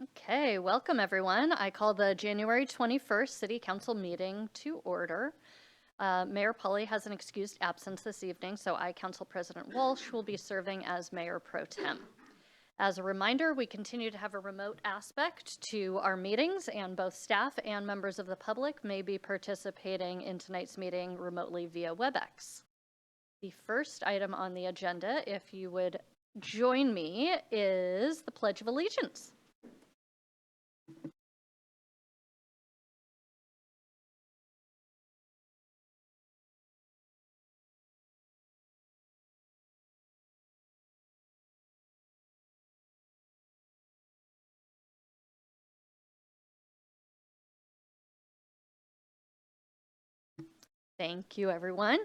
Okay, welcome everyone. I call the January 21st City Council meeting to order. Mayor Polly has an excused absence this evening, so I, Council President Walsh, will be serving as Mayor Pro Tem. As a reminder, we continue to have a remote aspect to our meetings, and both staff and members of the public may be participating in tonight's meeting remotely via WebEx. The first item on the agenda, if you would join me, is the Pledge of Allegiance. Thank you, everyone.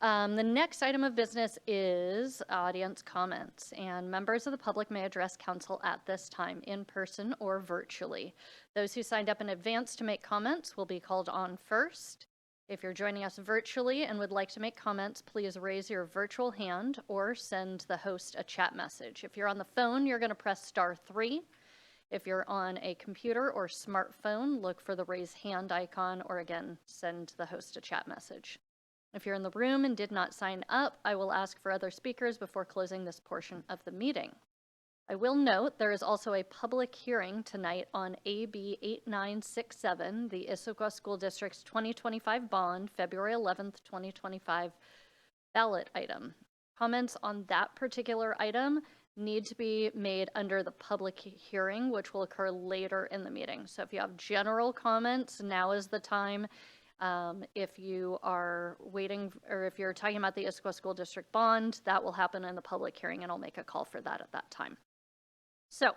The next item of business is audience comments, and members of the public may address council at this time in person or virtually. Those who signed up in advance to make comments will be called on first. If you're joining us virtually and would like to make comments, please raise your virtual hand or send the host a chat message. If you're on the phone, you're going to press *3. If you're on a computer or smartphone, look for the raise hand icon, or again, send the host a chat message. If you're in the room and did not sign up, I will ask for other speakers before closing this portion of the meeting. I will note there is also a public hearing tonight on AB 8967, the Issaquah School District's 2025 bond, February 11th, 2025 ballot item. Comments on that particular item need to be made under the public hearing, which will occur later in the meeting. So if you have general comments, now is the time. If you are waiting, or if you're talking about the Issaquah School District bond, that will happen in the public hearing, and I'll make a call for that at that time. So,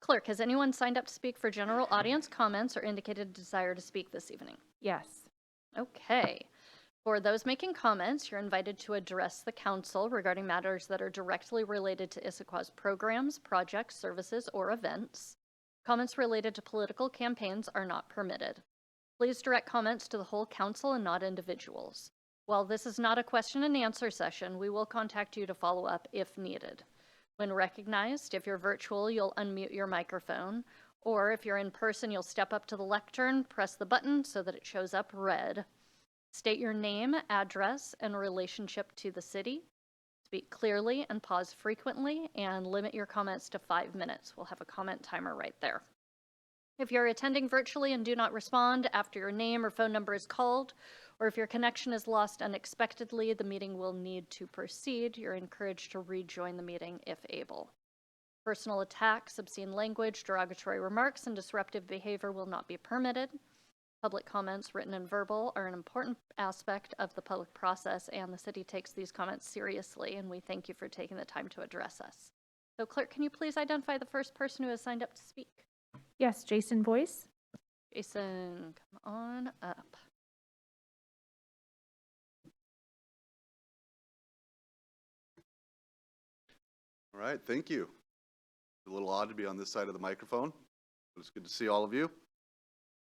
Clerk, has anyone signed up to speak for general audience comments or indicated a desire to speak this evening? Yes. Okay. For those making comments, you're invited to address the council regarding matters that are directly related to Issaquah's programs, projects, services, or events. Comments related to political campaigns are not permitted. Please direct comments to the whole council and not individuals. While this is not a question and answer session, we will contact you to follow up if needed. When recognized, if you're virtual, you'll unmute your microphone, or if you're in person, you'll step up to the lectern, press the button so that it shows up red. State your name, address, and relationship to the city. Speak clearly and pause frequently, and limit your comments to 5 minutes. We'll have a comment timer right there. If you're attending virtually and do not respond after your name or phone number is called, or if your connection is lost unexpectedly, the meeting will need to proceed. You're encouraged to rejoin the meeting if able. Personal attacks, obscene language, derogatory remarks, and disruptive behavior will not be permitted. Public comments, written and verbal, are an important aspect of the public process, and the city takes these comments seriously, and we thank you for taking the time to address us. So, Clerk, can you please identify the first person who has signed up to speak? Yes, Jason Boyce. Jason, come on up. All right, thank you. It's a little odd to be on this side of the microphone, but it's good to see all of you.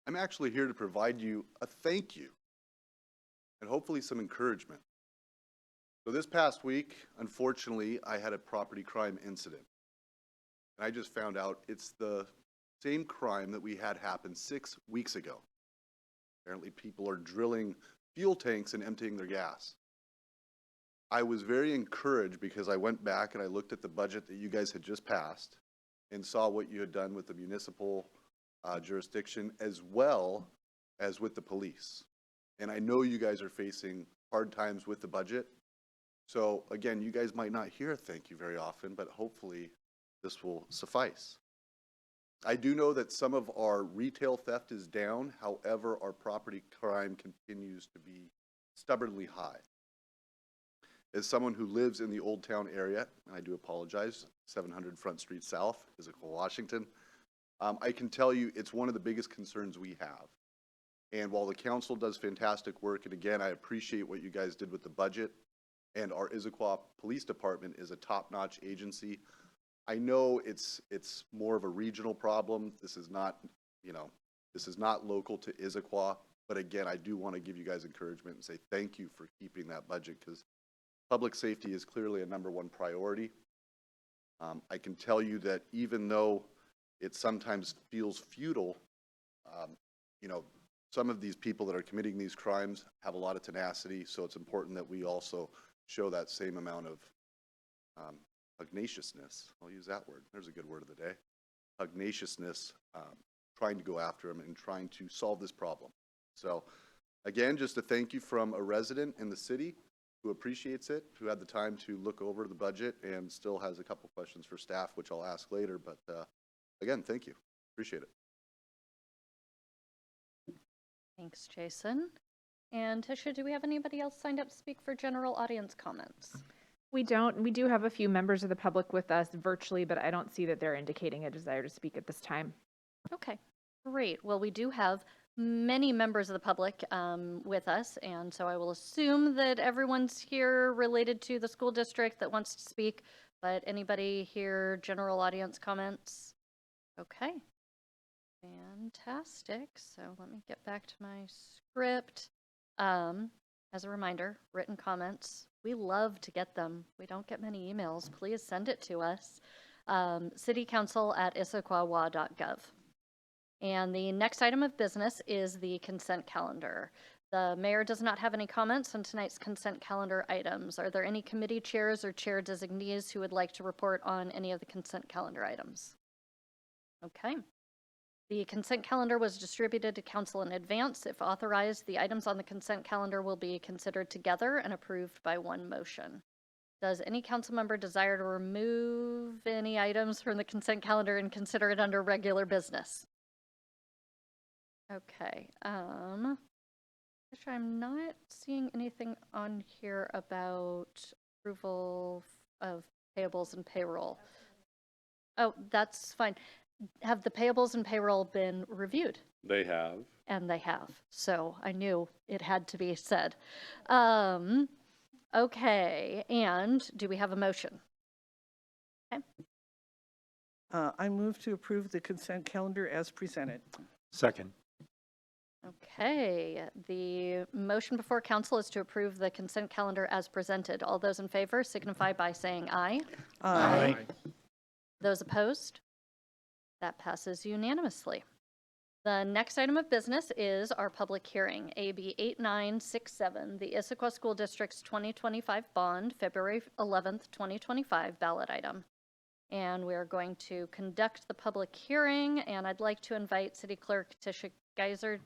I'm actually here to provide you a thank you and hopefully some encouragement. So this past week, unfortunately, I had a property crime incident. And I just found out it's the same crime that we had happen 6 weeks ago. Apparently people are drilling fuel tanks and emptying their gas. I was very encouraged because I went back and I looked at the budget that you guys had just passed and saw what you had done with the municipal jurisdiction as well as with the police. And I know you guys are facing hard times with the budget. So again, you guys might not hear a thank you very often, but hopefully this will suffice. I do know that some of our retail theft is down. However, our property crime continues to be stubbornly high. As someone who lives in the Old Town area, and I do apologize, 700 Front Street South, Issaquah, Washington, I can tell you it's one of the biggest concerns we have. And while the council does fantastic work, and again, I appreciate what you guys did with the budget, and our Issaquah Police Department is a top-notch agency. I know it's more of a regional problem. This is not, this is not local to Issaquah. But again, I do want to give you guys encouragement and say thank you for keeping that budget, because public safety is clearly a #1 priority. I can tell you that even though it sometimes feels futile. You know, some of these people that are committing these crimes have a lot of tenacity, so it's important that we also show that same amount of pugnaciousness. I'll use that word. There's a good word of the day. Pugnaciousness, trying to go after them and trying to solve this problem. So again, just a thank you from a resident in the city who appreciates it, who had the time to look over the budget and still has a couple questions for staff, which I'll ask later. But again, thank you. Appreciate it. Thanks, Jason. And Tisha, do we have anybody else signed up to speak for general audience comments? We don't. We do have a few members of the public with us virtually, but I don't see that they're indicating a desire to speak at this time. Okay, great. Well, we do have many members of the public with us, and so I will assume that everyone's here related to the school district that wants to speak, but anybody here, general audience comments? Okay, fantastic. So let me get back to my script. As a reminder, written comments, we love to get them. We don't get many emails. Please send it to us. citycouncil@issaquah.gov. And the next item of business is the consent calendar. The mayor does not have any comments on tonight's consent calendar items. Are there any committee chairs or chair designees who would like to report on any of the consent calendar items? Okay. The consent calendar was distributed to council in advance. If authorized, the items on the consent calendar will be considered together and approved by one motion. Does any council member desire to remove any items from the consent calendar and consider it under regular business? Okay, which I'm not seeing anything on here about approval of payables and payroll. Oh, that's fine. Have the payables and payroll been reviewed? They have. And they have, so I knew it had to be said. Okay, and do we have a motion? Okay. I move to approve the consent calendar as presented. Second. Okay, the motion before council is to approve the consent calendar as presented. All those in favor signify by saying aye. Aye. Those opposed? That passes unanimously. The next item of business is our public hearing, AB 8967, the Issaquah School District's 2025 bond, February 11th, 2025 ballot item. And we're going to conduct the public hearing, and I'd like to invite City Clerk Tisha Geiser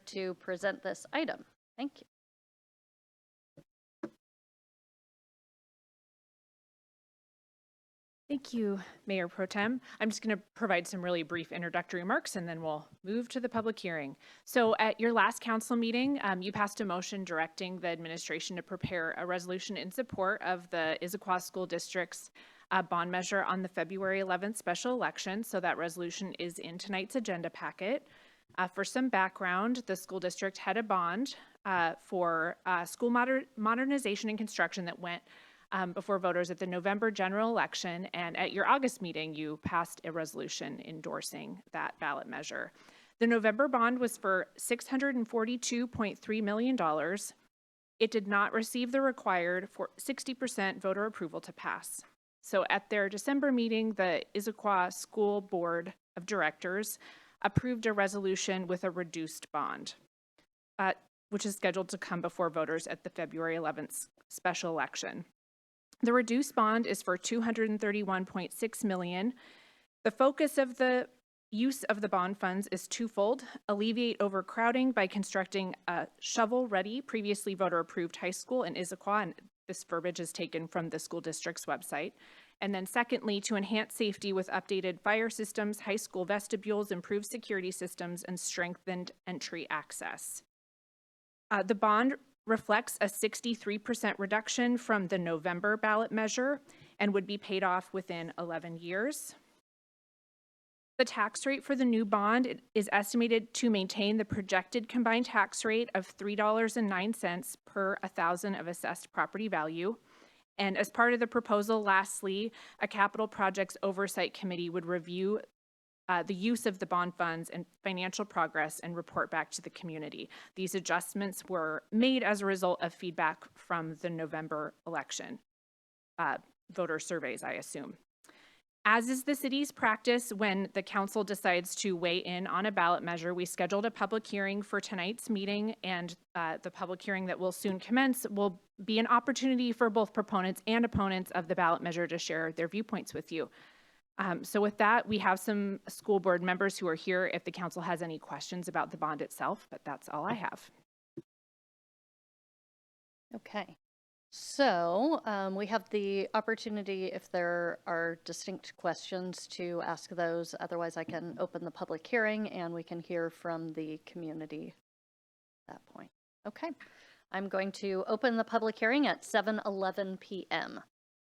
to present this item. Thank you. Thank you, Mayor Pro Tem. I'm just going to provide some really brief introductory remarks and then we'll move to the public hearing. So at your last council meeting, you passed a motion directing the administration to prepare a resolution in support of the Issaquah School District's bond measure on the February 11th special election. So that resolution is in tonight's agenda packet. For some background, the school district had a bond for school modernization and construction that went before voters at the November general election, and at your August meeting, you passed a resolution endorsing that ballot measure. The November bond was for $642.3 million. It did not receive the required 60% voter approval to pass. So at their December meeting, the Issaquah School Board of Directors approved a resolution with a reduced bond, which is scheduled to come before voters at the February 11th special election. The reduced bond is for $231.6 million. The focus of the use of the bond funds is twofold: alleviate overcrowding by constructing a shovel-ready, previously voter-approved high school in Issaquah, and this verbiage is taken from the school district's website. And then secondly, to enhance safety with updated fire systems, high school vestibules, improved security systems, and strengthened entry access. The bond reflects a 63% reduction from the November ballot measure and would be paid off within 11 years. The tax rate for the new bond is estimated to maintain the projected combined tax rate of $3.09 per 1,000 of assessed property value. And as part of the proposal, lastly, a capital projects oversight committee would review the use of the bond funds and financial progress and report back to the community. These adjustments were made as a result of feedback from the November election voter surveys, I assume. As is the city's practice, when the council decides to weigh in on a ballot measure, we scheduled a public hearing for tonight's meeting, and the public hearing that will soon commence will be an opportunity for both proponents and opponents of the ballot measure to share their viewpoints with you. So with that, we have some school board members who are here if the council has any questions about the bond itself, but that's all I have. Okay. So we have the opportunity, if there are distinct questions, to ask those. Otherwise, I can open the public hearing and we can hear from the community at that point. Okay. I'm going to open the public hearing at 7:11 p.m.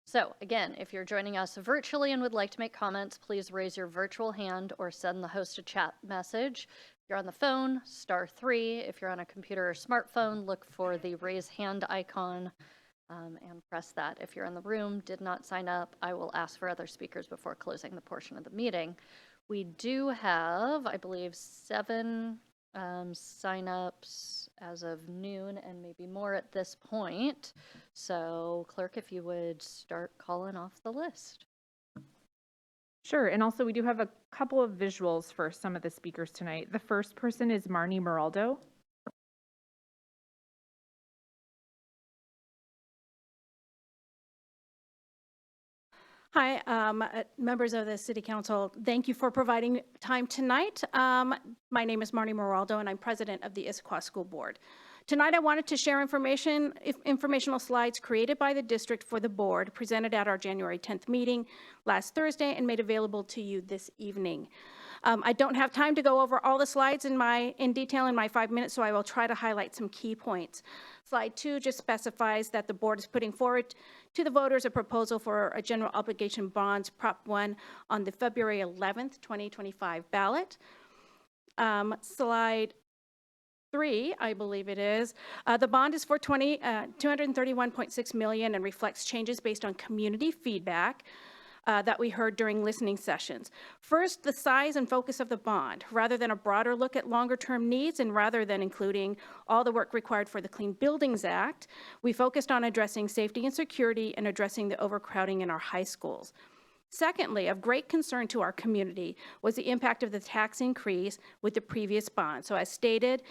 So again, if you're joining us virtually and would like to make comments, please raise your virtual hand or send the host a chat message. If you're on the phone, *3. If you're on a computer or smartphone, look for the raise hand icon and press that. If you're in the room, did not sign up, I will ask for other speakers before closing the portion of the meeting. We do have, I believe, 7 signups as of noon and maybe more at this point. So clerk, if you would start calling off the list. Sure, and also we do have a couple of visuals for some of the speakers tonight. The first person is Marnie Moraldo. Hi, members of the City Council. Thank you for providing time tonight. My name is Marnie Moraldo, and I'm president of the Issaquah School Board. Tonight, I wanted to share informational slides created by the district for the board, presented at our January 10th meeting last Thursday, and made available to you this evening. I don't have time to go over all the slides in detail in my 5 minutes, so I will try to highlight some key points. Slide 2 just specifies that the board is putting forward to the voters a proposal for a general obligation bonds, Prop 1, on the February 11th, 2025 ballot. Slide 3, I believe it is. The bond is for $231.6 million and reflects changes based on community feedback that we heard during listening sessions. First, the size and focus of the bond. Rather than a broader look at longer-term needs and rather than including all the work required for the Clean Buildings Act, we focused on addressing safety and security and addressing the overcrowding in our high schools. Secondly, of great concern to our community was the impact of the tax increase with the previous bond. So as stated,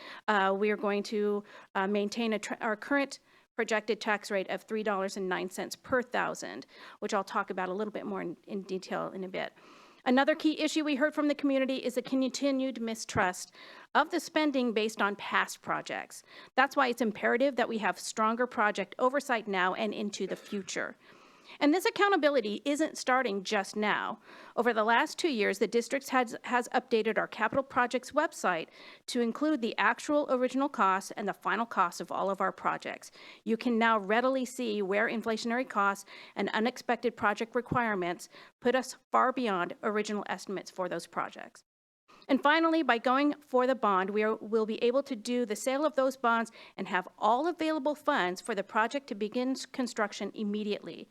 we are going to maintain our current projected tax rate of $3.09 per thousand, which I'll talk about a little bit more in detail in a bit. Another key issue we heard from the community is the continued mistrust of the spending based on past projects. That's why it's imperative that we have stronger project oversight now and into the future. And this accountability isn't starting just now. Over the last 2 years, the district has updated our capital projects website to include the actual original costs and the final costs of all of our projects. You can now readily see where inflationary costs and unexpected project requirements put us far beyond original estimates for those projects. And finally, by going for the bond, we'll be able to do the sale of those bonds and have all available funds for the project to begin construction immediately.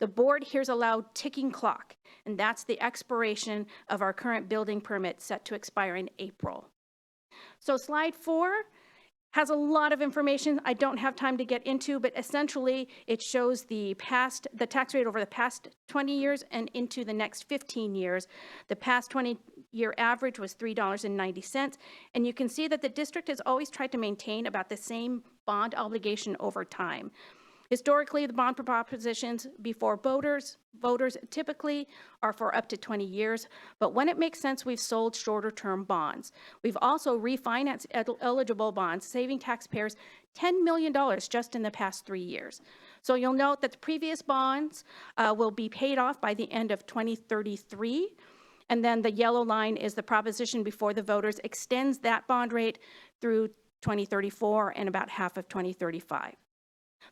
The board hears a loud ticking clock, and that's the expiration of our current building permit set to expire in April. So slide 4 has a lot of information I don't have time to get into, but essentially it shows the tax rate over the past 20 years and into the next 15 years. The past 20-year average was $3.90, and you can see that the district has always tried to maintain about the same bond obligation over time. Historically, the bond propositions before voters typically are for up to 20 years, but when it makes sense, we've sold shorter-term bonds. We've also refinanced eligible bonds, saving taxpayers $10 million just in the past 3 years. So you'll note that the previous bonds will be paid off by the end of 2033, and then the yellow line is the proposition before the voters extends that bond rate through 2034 and about half of 2035.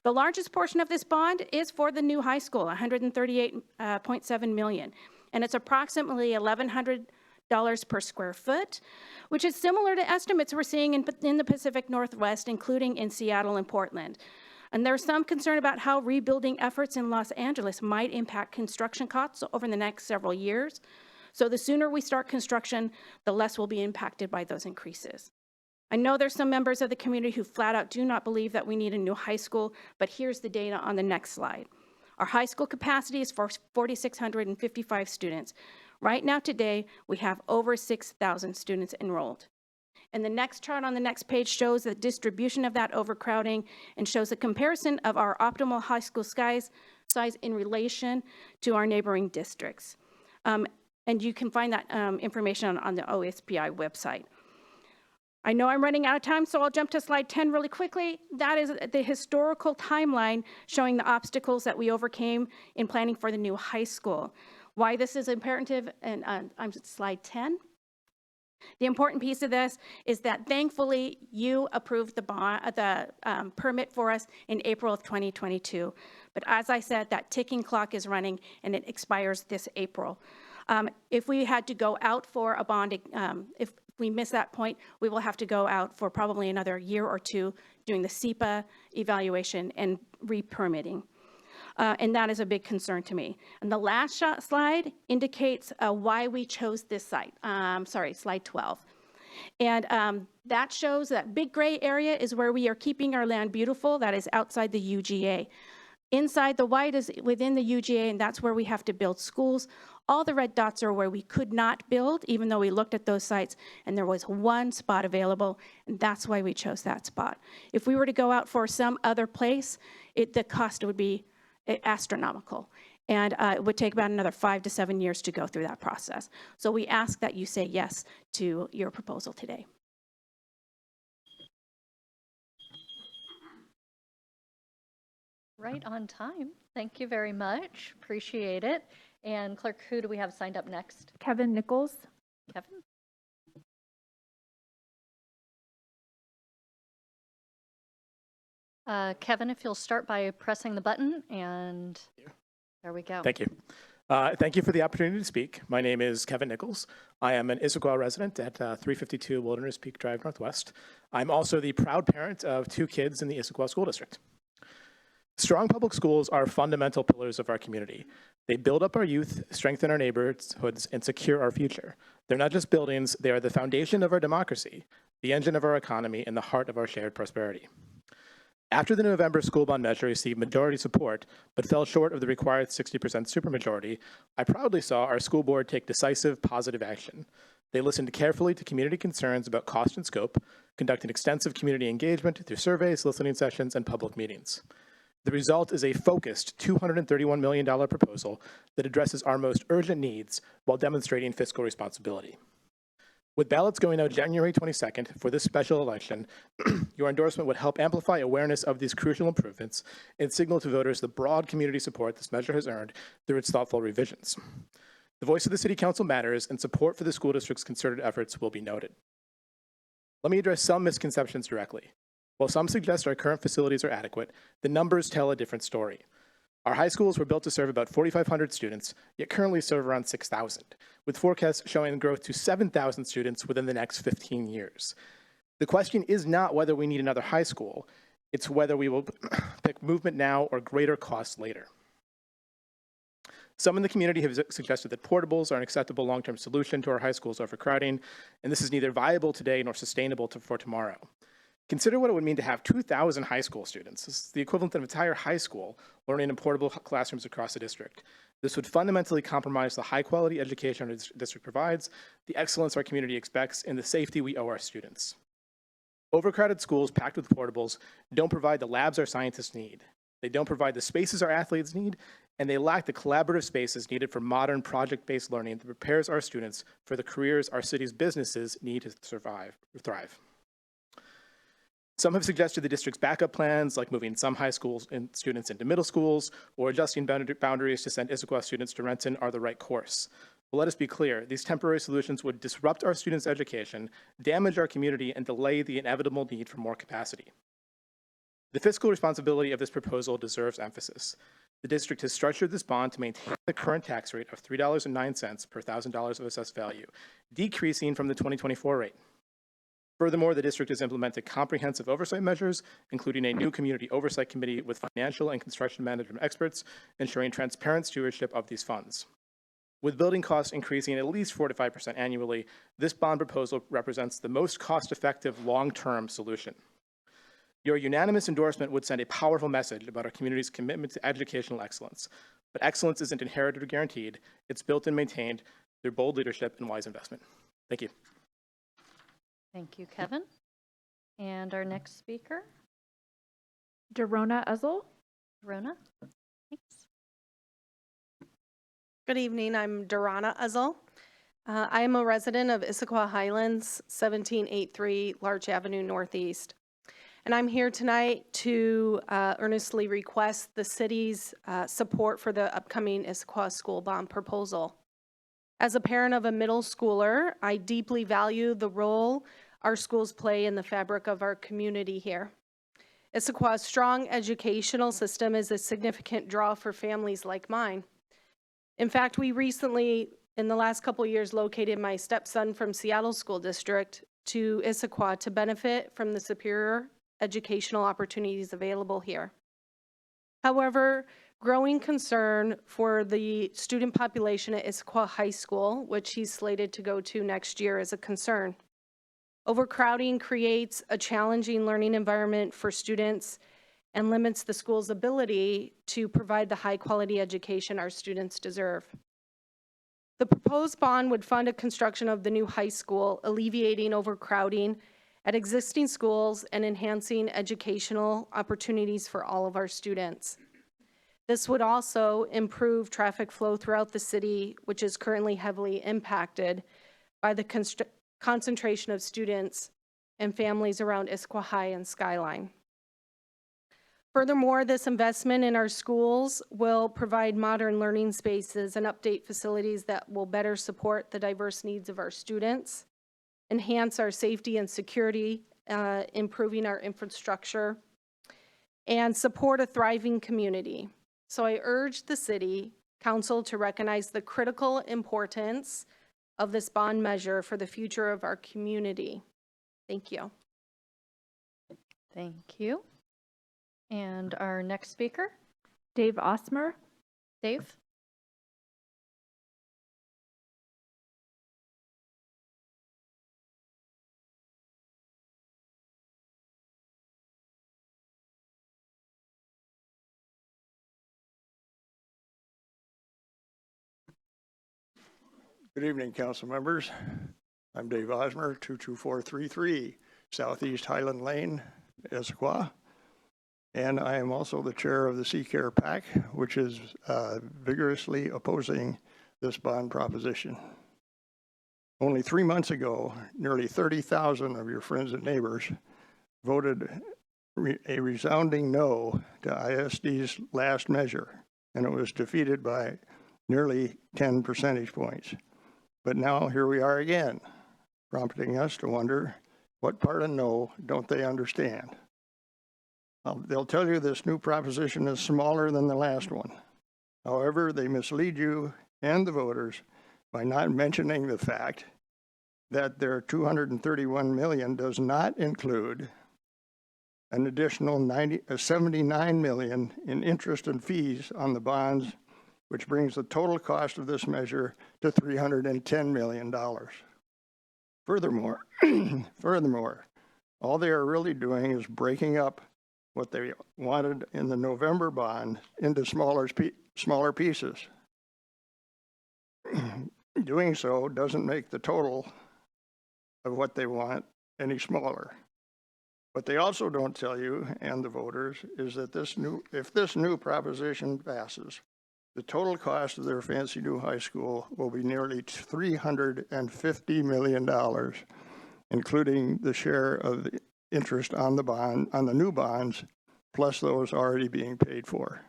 The largest portion of this bond is for the new high school, $138.7 million, and it's approximately $1,100 per square foot, which is similar to estimates we're seeing in the Pacific Northwest, including in Seattle and Portland. And there's some concern about how rebuilding efforts in Los Angeles might impact construction costs over the next several years. So the sooner we start construction, the less we'll be impacted by those increases. I know there's some members of the community who flat out do not believe that we need a new high school, but here's the data on the next slide. Our high school capacity is for 4,655 students. Right now, today, we have over 6,000 students enrolled. And the next chart on the next page shows the distribution of that overcrowding and shows a comparison of our optimal high school size in relation to our neighboring districts. And you can find that information on the OSPI website. I know I'm running out of time, so I'll jump to slide 10 really quickly. That is the historical timeline showing the obstacles that we overcame in planning for the new high school. Why this is imperative, and I'm slide 10. The important piece of this is that thankfully you approved the permit for us in April of 2022. But as I said, that ticking clock is running and it expires this April. If we had to go out for a bond, if we miss that point, we will have to go out for probably another year or two doing the SEPA evaluation and re-permitting. And that is a big concern to me. And the last slide indicates why we chose this site. Slide 12. And that shows that big gray area is where we are keeping our land beautiful. That is outside the UGA. Inside the white is within the UGA, and that's where we have to build schools. All the red dots are where we could not build, even though we looked at those sites, and there was one spot available, and that's why we chose that spot. If we were to go out for some other place, the cost would be astronomical, and it would take about another 5 to 7 years to go through that process. So we ask that you say yes to your proposal today. Right on time. Thank you very much. Appreciate it. And clerk, who do we have signed up next? Kevin Nichols. Kevin? Kevin, if you'll start by pressing the button, and there we go. Thank you. Thank you for the opportunity to speak. My name is Kevin Nichols. I am an Issaquah resident at 352 Wilderness Peak Drive Northwest. I'm also the proud parent of 2 kids in the Issaquah School District. Strong public schools are fundamental pillars of our community. They build up our youth, strengthen our neighborhoods, and secure our future. They're not just buildings, they are the foundation of our democracy, the engine of our economy, and the heart of our shared prosperity. After the November school bond measure received majority support, but fell short of the required 60% supermajority, I proudly saw our school board take decisive, positive action. They listened carefully to community concerns about cost and scope, conducted extensive community engagement through surveys, listening sessions, and public meetings. The result is a focused $231 million proposal that addresses our most urgent needs while demonstrating fiscal responsibility. With ballots going out January 22nd for this special election, your endorsement would help amplify awareness of these crucial improvements and signal to voters the broad community support this measure has earned through its thoughtful revisions. The voice of the City Council matters, and support for the school district's concerted efforts will be noted. Let me address some misconceptions directly. While some suggest our current facilities are adequate, the numbers tell a different story. Our high schools were built to serve about 4,500 students, yet currently serve around 6,000, with forecasts showing growth to 7,000 students within the next 15 years. The question is not whether we need another high school, it's whether we will pick movement now or greater costs later. Some in the community have suggested that portables are an acceptable long-term solution to our high school's overcrowding, and this is neither viable today nor sustainable for tomorrow. Consider what it would mean to have 2,000 high school students. This is the equivalent of an entire high school learning in portable classrooms across the district. This would fundamentally compromise the high-quality education our district provides, the excellence our community expects, and the safety we owe our students. Overcrowded schools packed with portables don't provide the labs our scientists need. They don't provide the spaces our athletes need, and they lack the collaborative spaces needed for modern project-based learning that prepares our students for the careers our city's businesses need to thrive. Some have suggested the district's backup plans, like moving some high schools and students into middle schools or adjusting boundaries to send Issaquah students to Renton, are the right course. But let us be clear, these temporary solutions would disrupt our students' education, damage our community, and delay the inevitable need for more capacity. The fiscal responsibility of this proposal deserves emphasis. The district has structured this bond to maintain the current tax rate of $3.09 per $1,000 of assessed value, decreasing from the 2024 rate. Furthermore, the district has implemented comprehensive oversight measures, including a new community oversight committee with financial and construction management experts, ensuring transparent stewardship of these funds. With building costs increasing at least 4 to 5% annually, this bond proposal represents the most cost-effective long-term solution. Your unanimous endorsement would send a powerful message about our community's commitment to educational excellence. But excellence isn't inherited or guaranteed. It's built and maintained through bold leadership and wise investment. Thank you. Thank you, Kevin. And our next speaker, Dorona Uzzle. Rona. Thanks. Good evening, I'm Dorana Uzzle. I am a resident of Issaquah Highlands, 1783 Larch Avenue Northeast. And I'm here tonight to earnestly request the city's support for the upcoming Issaquah school bond proposal. As a parent of a middle schooler, I deeply value the role our schools play in the fabric of our community here. Issaquah's strong educational system is a significant draw for families like mine. In fact, we recently, in the last couple of years, located my stepson from Seattle School District to Issaquah to benefit from the superior educational opportunities available here. However, growing concern for the student population at Issaquah High School, which he's slated to go to next year, is a concern. Overcrowding creates a challenging learning environment for students and limits the school's ability to provide the high-quality education our students deserve. The proposed bond would fund a construction of the new high school, alleviating overcrowding at existing schools and enhancing educational opportunities for all of our students. This would also improve traffic flow throughout the city, which is currently heavily impacted by the concentration of students and families around Issaquah High and Skyline. Furthermore, this investment in our schools will provide modern learning spaces and update facilities that will better support the diverse needs of our students, enhance our safety and security, improving our infrastructure, and support a thriving community. So I urge the City Council to recognize the critical importance of this bond measure for the future of our community. Thank you. Thank you. And our next speaker, Dave Osmer. Dave. Good evening, council members. I'm Dave Osmer, 22433 Southeast Highland Lane, Issaquah. And I am also the chair of the Care PAC, which is vigorously opposing this bond proposition. Only 3 months ago, nearly 30,000 of your friends and neighbors voted a resounding no to ISD's last measure, and it was defeated by nearly 10 percentage points. But now here we are again, prompting us to wonder, what part of no don't they understand? They'll tell you this new proposition is smaller than the last one. However, they mislead you and the voters by not mentioning the fact that their $231 million does not include an additional $79 million in interest and fees on the bonds, which brings the total cost of this measure to $310 million. Furthermore, all they are really doing is breaking up what they wanted in the November bond into smaller pieces. Doing so doesn't make the total of what they want any smaller. What they also don't tell you and the voters is that if this new proposition passes, the total cost of their fancy new high school will be nearly $350 million, including the share of the interest on the bond, on the new bonds, plus those already being paid for.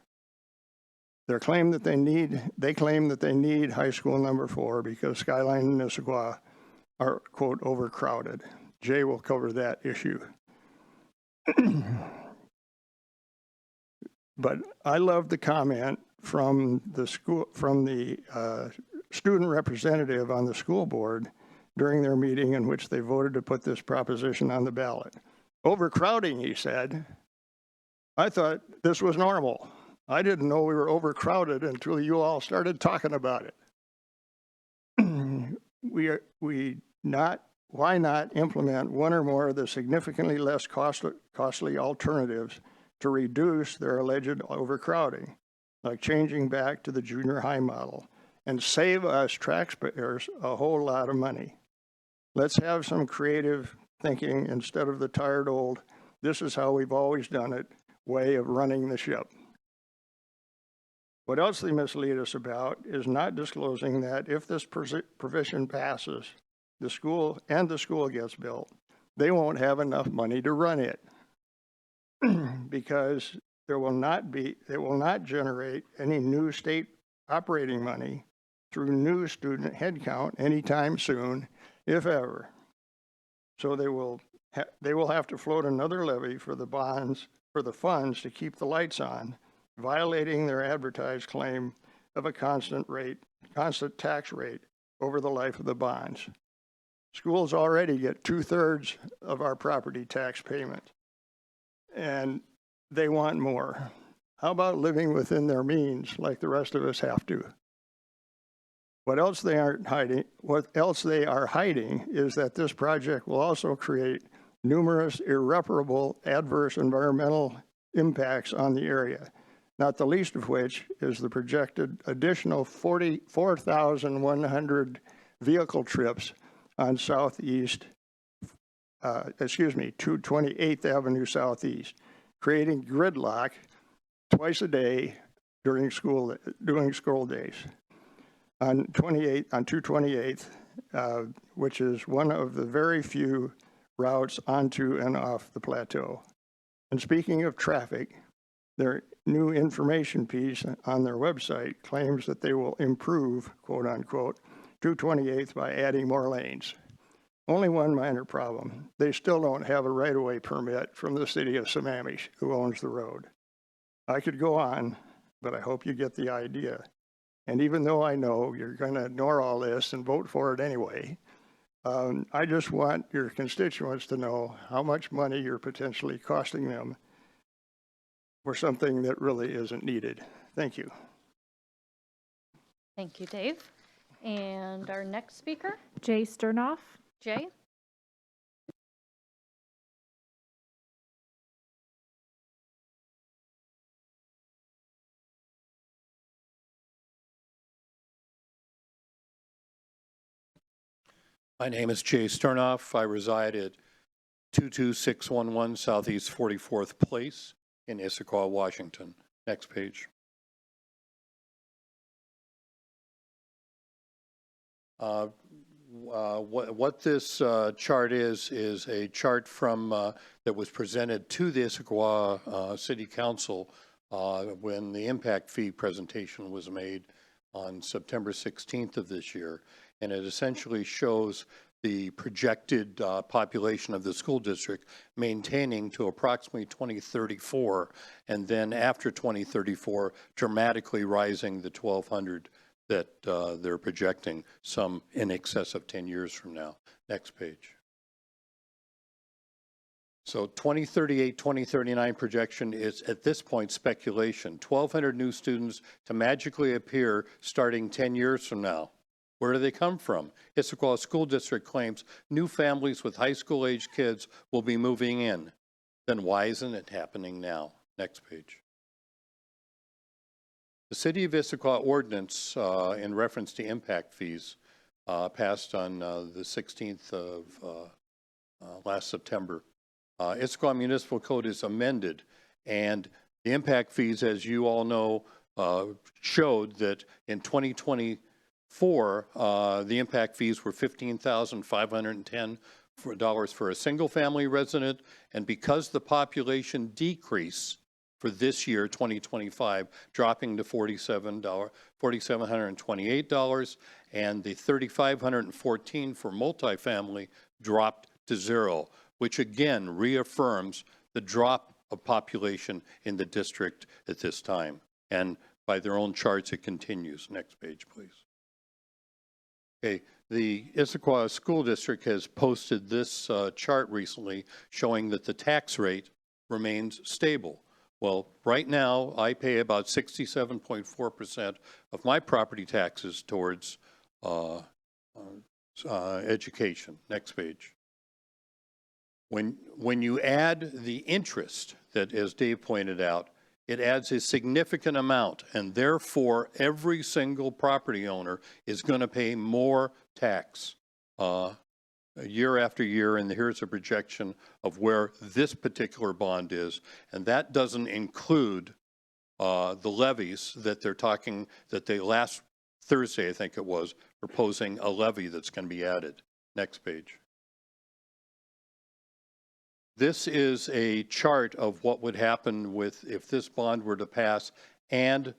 They claim that they need high school number 4 because Skyline and Issaquah are, quote, overcrowded. Jay will cover that issue. But I love the comment from the student representative on the school board during their meeting in which they voted to put this proposition on the ballot. Overcrowding, he said. I thought this was normal. I didn't know we were overcrowded until you all started talking about it. why not implement one or more of the significantly less costly alternatives to reduce their alleged overcrowding, like changing back to the junior high model, and save us taxpayers a whole lot of money? Let's have some creative thinking instead of the tired old, this is how we've always done it, way of running the ship. What else they mislead us about is not disclosing that if this provision passes, the school gets built, they won't have enough money to run it because it will not generate any new state operating money through new student headcount anytime soon, if ever. So they will have to float another levy for the funds to keep the lights on, violating their advertised claim of a constant tax rate over the life of the bonds. Schools already get 2/3 of our property tax payment, and they want more. How about living within their means like the rest of us have to? What else they are hiding is that this project will also create numerous irreparable adverse environmental impacts on the area, not the least of which is the projected additional 44,100 vehicle trips on 228th Avenue Southeast, creating gridlock twice a day during school days. On 228th, which is one of the very few routes onto and off the plateau. And speaking of traffic, their new information piece on their website claims that they will improve, quote unquote, 228th by adding more lanes. Only one minor problem. They still don't have a right-of-way permit from the city of Sammamish, who owns the road. I could go on, but I hope you get the idea. And even though I know you're going to ignore all this and vote for it anyway, I just want your constituents to know how much money you're potentially costing them for something that really isn't needed. Thank you. Thank you, Dave. And our next speaker, Jay Sternoff. Jay. My name is Jay Sternoff. I reside at 22611 Southeast 44th Place in Issaquah, Washington. Next page. What this chart is a chart from that was presented to the Issaquah City Council when the impact fee presentation was made on September 16th of this year. And it essentially shows the projected population of the school district maintaining to approximately 2034, and then after 2034, dramatically rising the 1,200 that they're projecting, some in excess of 10 years from now. Next page. So 2038, 2039 projection is at this point speculation. 1,200 new students to magically appear starting 10 years from now. Where do they come from? Issaquah School District claims new families with high school age kids will be moving in. Then why isn't it happening now? Next page. The City of Issaquah ordinance in reference to impact fees passed on the 16th of last September. Issaquah Municipal Code is amended, and the impact fees, as you all know, showed that in 2024, the impact fees were $15,510 for a single-family resident, and because the population decrease for this year, 2025, dropping to $4,728, and the $3,514 for multifamily dropped to zero, which again reaffirms the drop of population in the district at this time. And by their own charts, it continues. Next page, please. Okay, the Issaquah School District has posted this chart recently showing that the tax rate remains stable. Well, right now, I pay about 67.4% of my property taxes towards education. Next page. When you add the interest that, as Dave pointed out, it adds a significant amount, and therefore every single property owner is going to pay more tax year after year, and here's a projection of where this particular bond is, and that doesn't include the levies that they're talking, that they last Thursday, I think it was, proposing a levy that's going to be added. Next page. This is a chart of what would happen with if this bond were to pass and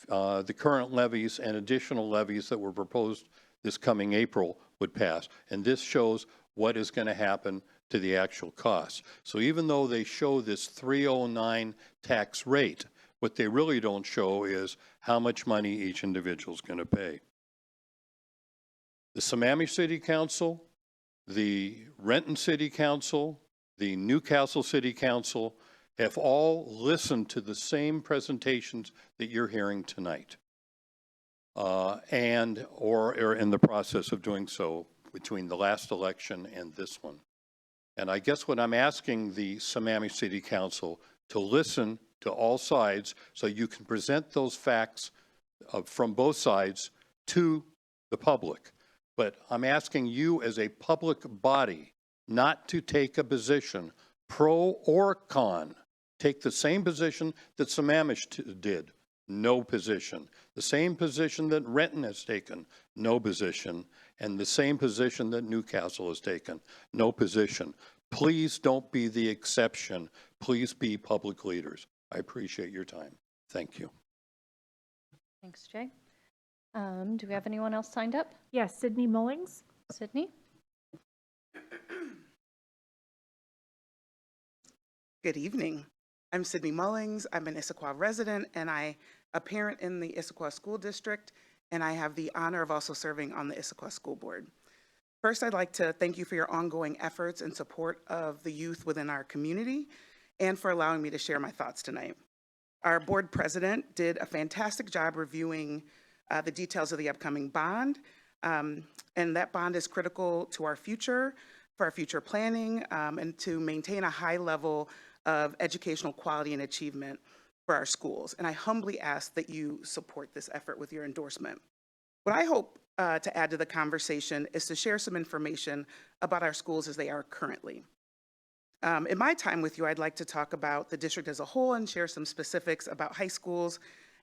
the current levies and additional levies that were proposed this coming April would pass. And this shows what is going to happen to the actual cost. So even though they show this 309 tax rate, what they really don't show is how much money each individual is going to pay. The Sammamish City Council, the Renton City Council, the Newcastle City Council have all listened to the same presentations that you're hearing tonight, or are in the process of doing so between the last election and this one. And I guess what I'm asking the Sammamish City Council to listen to all sides so you can present those facts from both sides to the public. But I'm asking you as a public body not to take a position, pro or con. Take the same position that Sammamish did, no position. The same position that Renton has taken, no position. And the same position that Newcastle has taken, no position. Please don't be the exception. Please be public leaders. I appreciate your time. Thank you. Thanks, Jay. Do we have anyone else signed up? Yes, Sydney Mullings. Sydney? Good evening. I'm Sydney Mullings. I'm an Issaquah resident and a parent in the Issaquah School District, and I have the honor of also serving on the Issaquah School Board. First, I'd like to thank you for your ongoing efforts and support of the youth within our community and for allowing me to share my thoughts tonight. Our board president did a fantastic job reviewing the details of the upcoming bond, and that bond is critical to our future, for our future planning, and to maintain a high level of educational quality and achievement for our schools. And I humbly ask that you support this effort with your endorsement. What I hope to add to the conversation is to share some information about our schools as they are currently. In my time with you, I'd like to talk about the district as a whole and share some specifics about high schools.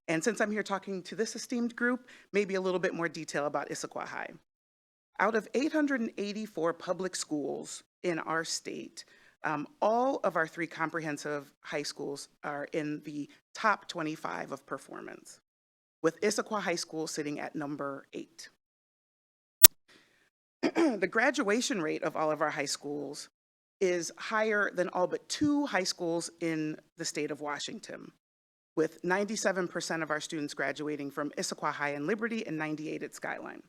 And since I'm here talking to this esteemed group, maybe a little bit more detail about Issaquah High. Out of 884 public schools in our state, all of our 3 comprehensive high schools are in the top 25 of performance, with Issaquah High School sitting at number 8. The graduation rate of all of our high schools is higher than all but 2 high schools in the state of Washington, with 97% of our students graduating from Issaquah High and Liberty and 98 at Skyline.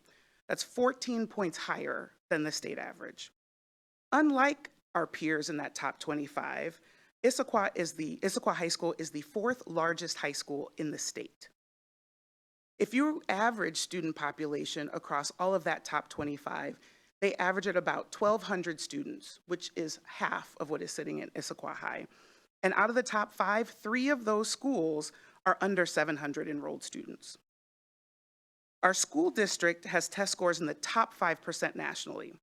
That's 14 points higher than the state average. Unlike our peers in that top 25, Issaquah High School is the 4th largest high school in the state. If you average student population across all of that top 25, they average at about 1,200 students, which is half of what is sitting in Issaquah High. And out of the top 5, 3 of those schools are under 700 enrolled students. Our school district has test scores in the top 5% nationally.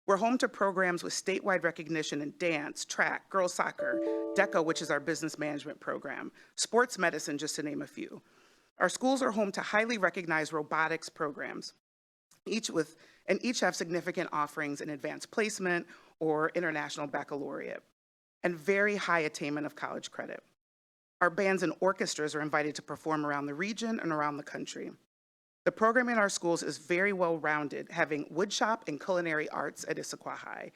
We're home to programs with statewide recognition in dance, track, girls soccer, DECA, which is our business management program, sports medicine, just to name a few. Our schools are home to highly recognized robotics programs, each have significant offerings in advanced placement or international baccalaureate, and very high attainment of college credit. Our bands and orchestras are invited to perform around the region and around the country. The program in our schools is very well-rounded, having woodshop and culinary arts at Issaquah High,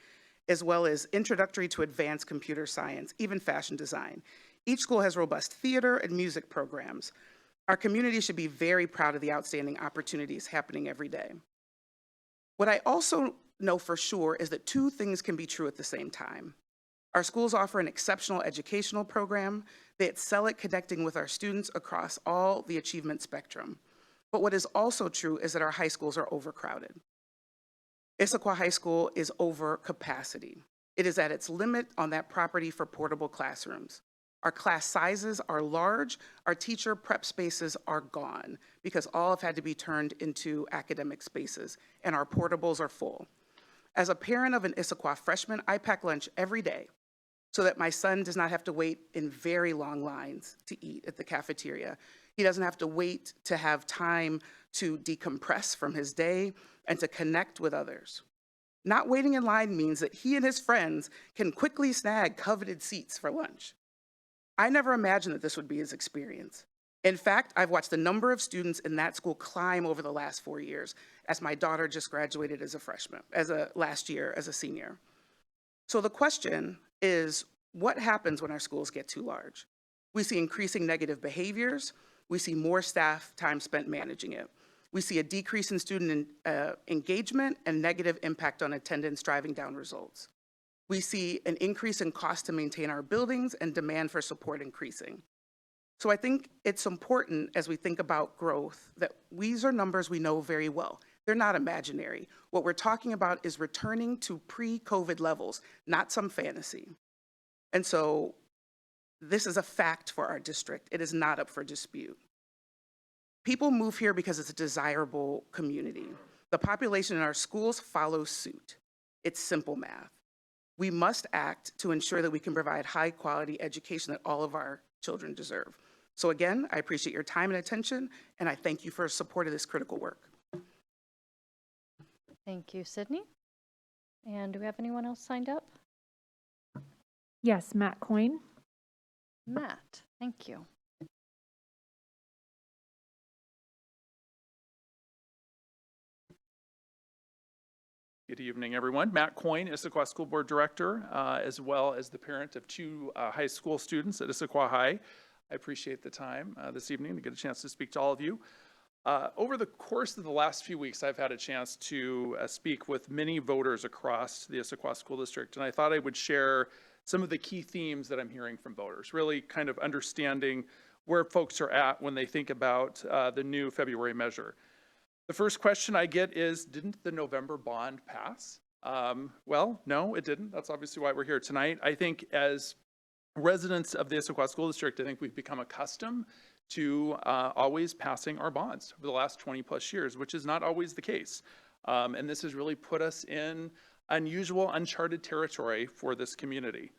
as well as introductory to advanced computer science, even fashion design. Each school has robust theater and music programs. Our community should be very proud of the outstanding opportunities happening every day. What I also know for sure is that 2 things can be true at the same time. Our schools offer an exceptional educational program. They excel at connecting with our students across all the achievement spectrum. But what is also true is that our high schools are overcrowded. Issaquah High School is over capacity. It is at its limit on that property for portable classrooms. Our class sizes are large, our teacher prep spaces are gone because all have had to be turned into academic spaces, and our portables are full. As a parent of an Issaquah freshman, I pack lunch every day so that my son does not have to wait in very long lines to eat at the cafeteria. He doesn't have to wait to have time to decompress from his day and to connect with others. Not waiting in line means that he and his friends can quickly snag coveted seats for lunch. I never imagined that this would be his experience. In fact, I've watched the number of students in that school climb over the last 4 years, as my daughter just graduated as a freshman, last year as a senior. So the question is, what happens when our schools get too large? We see increasing negative behaviors. We see more staff time spent managing it. We see a decrease in student engagement and negative impact on attendance, driving down results. We see an increase in cost to maintain our buildings and demand for support increasing. So I think it's important as we think about growth that these are numbers we know very well. They're not imaginary. What we're talking about is returning to pre-COVID levels, not some fantasy. And so this is a fact for our district. It is not up for dispute. People move here because it's a desirable community. The population in our schools follows suit. It's simple math. We must act to ensure that we can provide high quality education that all of our children deserve. So again, I appreciate your time and attention, and I thank you for support of this critical work. Thank you, Sydney. And do we have anyone else signed up? Yes, Matt Coyne. Matt, thank you. Good evening, everyone. Matt Coyne, Issaquah School Board Director, as well as the parent of 2 high school students at Issaquah High. I appreciate the time this evening to get a chance to speak to all of you. Over the course of the last few weeks, I've had a chance to speak with many voters across the Issaquah School District, and I thought I would share some of the key themes that I'm hearing from voters, really kind of understanding where folks are at when they think about the new February measure. The first question I get is, didn't the November bond pass? Well, no, it didn't. That's obviously why we're here tonight. I think as residents of the Issaquah School District, I think we've become accustomed to always passing our bonds over the last 20 plus years, which is not always the case. And this has really put us in unusual, uncharted territory for this community.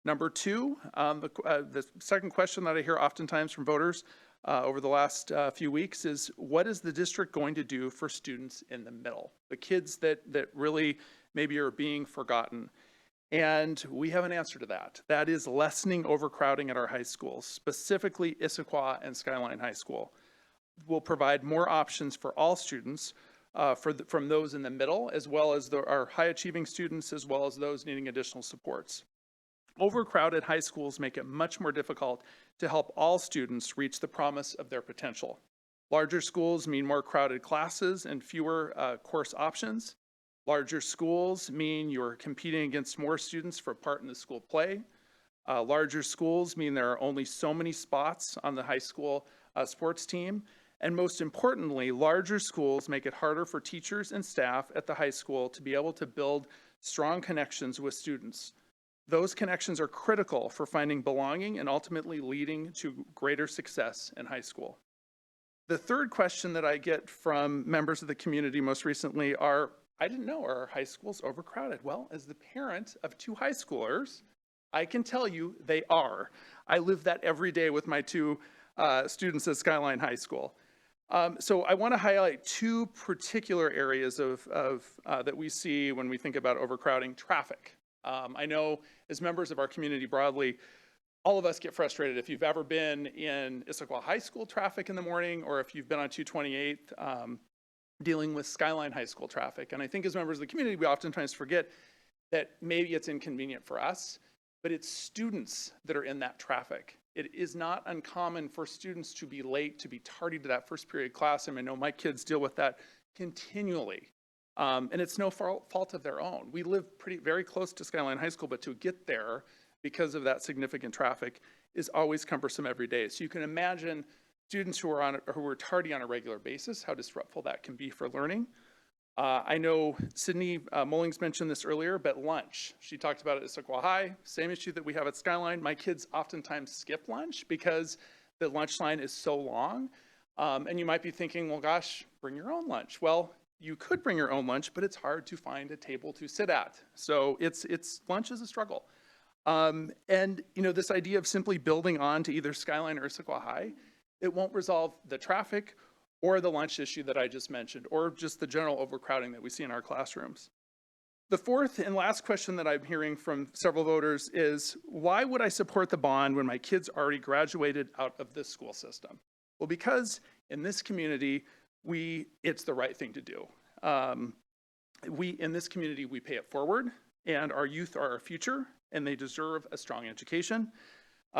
Number 2, the second question that I hear oftentimes from voters over the last few weeks is, what is the district going to do for students in the middle, the kids that really maybe are being forgotten? And we have an answer to that. That is lessening overcrowding at our high schools, specifically Issaquah and Skyline High School. We'll provide more options for all students from those in the middle, as well as our high achieving students, as well as those needing additional supports. Overcrowded high schools make it much more difficult to help all students reach the promise of their potential. Larger schools mean more crowded classes and fewer course options. Larger schools mean you're competing against more students for part in the school play. Larger schools mean there are only so many spots on the high school sports team. And most importantly, larger schools make it harder for teachers and staff at the high school to be able to build strong connections with students. Those connections are critical for finding belonging and ultimately leading to greater success in high school. The third question that I get from members of the community most recently are, I didn't know, are our high schools overcrowded? Well, as the parent of 2 high schoolers, I can tell you they are. I live that every day with my 2 students at Skyline High School. So I want to highlight 2 particular areas that we see when we think about overcrowding. Traffic. I know as members of our community broadly, all of us get frustrated if you've ever been in Issaquah High School traffic in the morning, or if you've been on 228 dealing with Skyline High School traffic. And I think as members of the community, we oftentimes forget that maybe it's inconvenient for us, but it's students that are in that traffic. It is not uncommon for students to be late, to be tardy to that first period class. And I know my kids deal with that continually. And it's no fault of their own. We live very close to Skyline High School, but to get there because of that significant traffic is always cumbersome every day. So you can imagine students who are tardy on a regular basis, how disruptful that can be for learning. I know Sydney Mullings mentioned this earlier, but lunch. She talked about it at Issaquah High, same issue that we have at Skyline. My kids oftentimes skip lunch because the lunch line is so long. And you might be thinking, well, gosh, bring your own lunch. Well, you could bring your own lunch, but it's hard to find a table to sit at. So lunch is a struggle. And this idea of simply building on to either Skyline or Issaquah High, it won't resolve the traffic or the lunch issue that I just mentioned, or just the general overcrowding that we see in our classrooms. The fourth and last question that I'm hearing from several voters is, why would I support the bond when my kids already graduated out of this school system? Well, because in this community, it's the right thing to do. In this community, we pay it forward, and our youth are our future, and they deserve a strong education.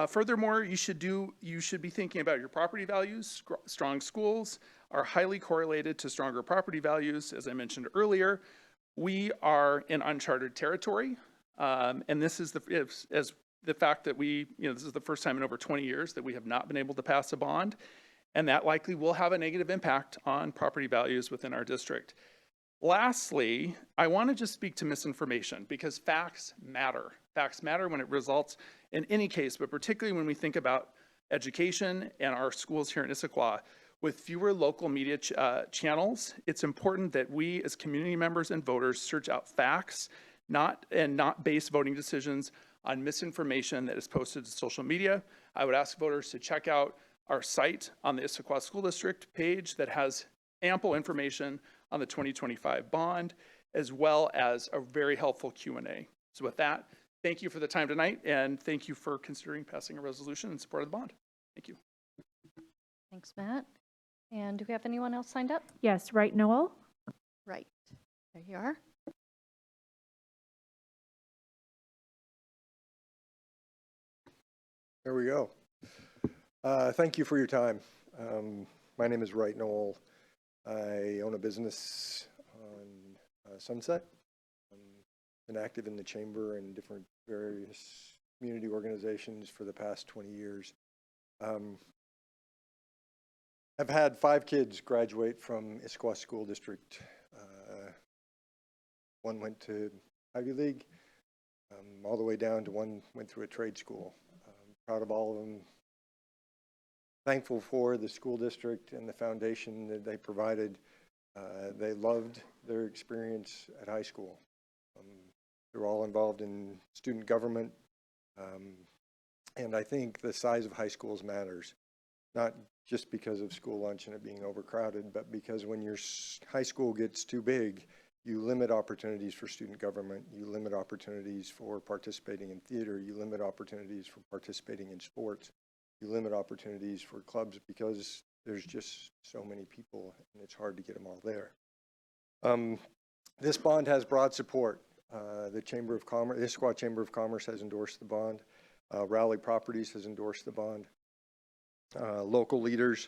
Furthermore, you should be thinking about your property values. Strong schools are highly correlated to stronger property values. As I mentioned earlier, we are in uncharted territory, and this is the fact that this is the first time in over 20 years that we have not been able to pass a bond, and that likely will have a negative impact on property values within our district. Lastly, I want to just speak to misinformation, because facts matter. Facts matter when it results in any case, but particularly when we think about education and our schools here in Issaquah. With fewer local media channels, it's important that we as community members and voters search out facts, not base voting decisions on misinformation that is posted to social media. I would ask voters to check out our site on the Issaquah School District page that has ample information on the 2025 bond, as well as a very helpful Q&A. So with that, thank you for the time tonight, and thank you for considering passing a resolution in support of the bond. Thank you. Thanks, Matt. And do we have anyone else signed up? Yes, right, Noel? Right. There you are. There we go. Thank you for your time. My name is Wright Noel. I own a business on Sunset. Been active in the chamber and different various community organizations for the past 20 years. I've had 5 kids graduate from Issaquah School District. One went to Ivy League, all the way down to one went through a trade school. Proud of all of them. Thankful for the school district and the foundation that they provided. They loved their experience at high school. They're all involved in student government. And I think the size of high schools matters, not just because of school lunch and it being overcrowded, but because when your high school gets too big, you limit opportunities for student government, you limit opportunities for participating in theater, you limit opportunities for participating in sports, you limit opportunities for clubs because there's just so many people and it's hard to get them all there. This bond has broad support. The Chamber of Commerce, the Issaquah Chamber of Commerce has endorsed the bond. Raleigh Properties has endorsed the bond. Local leaders,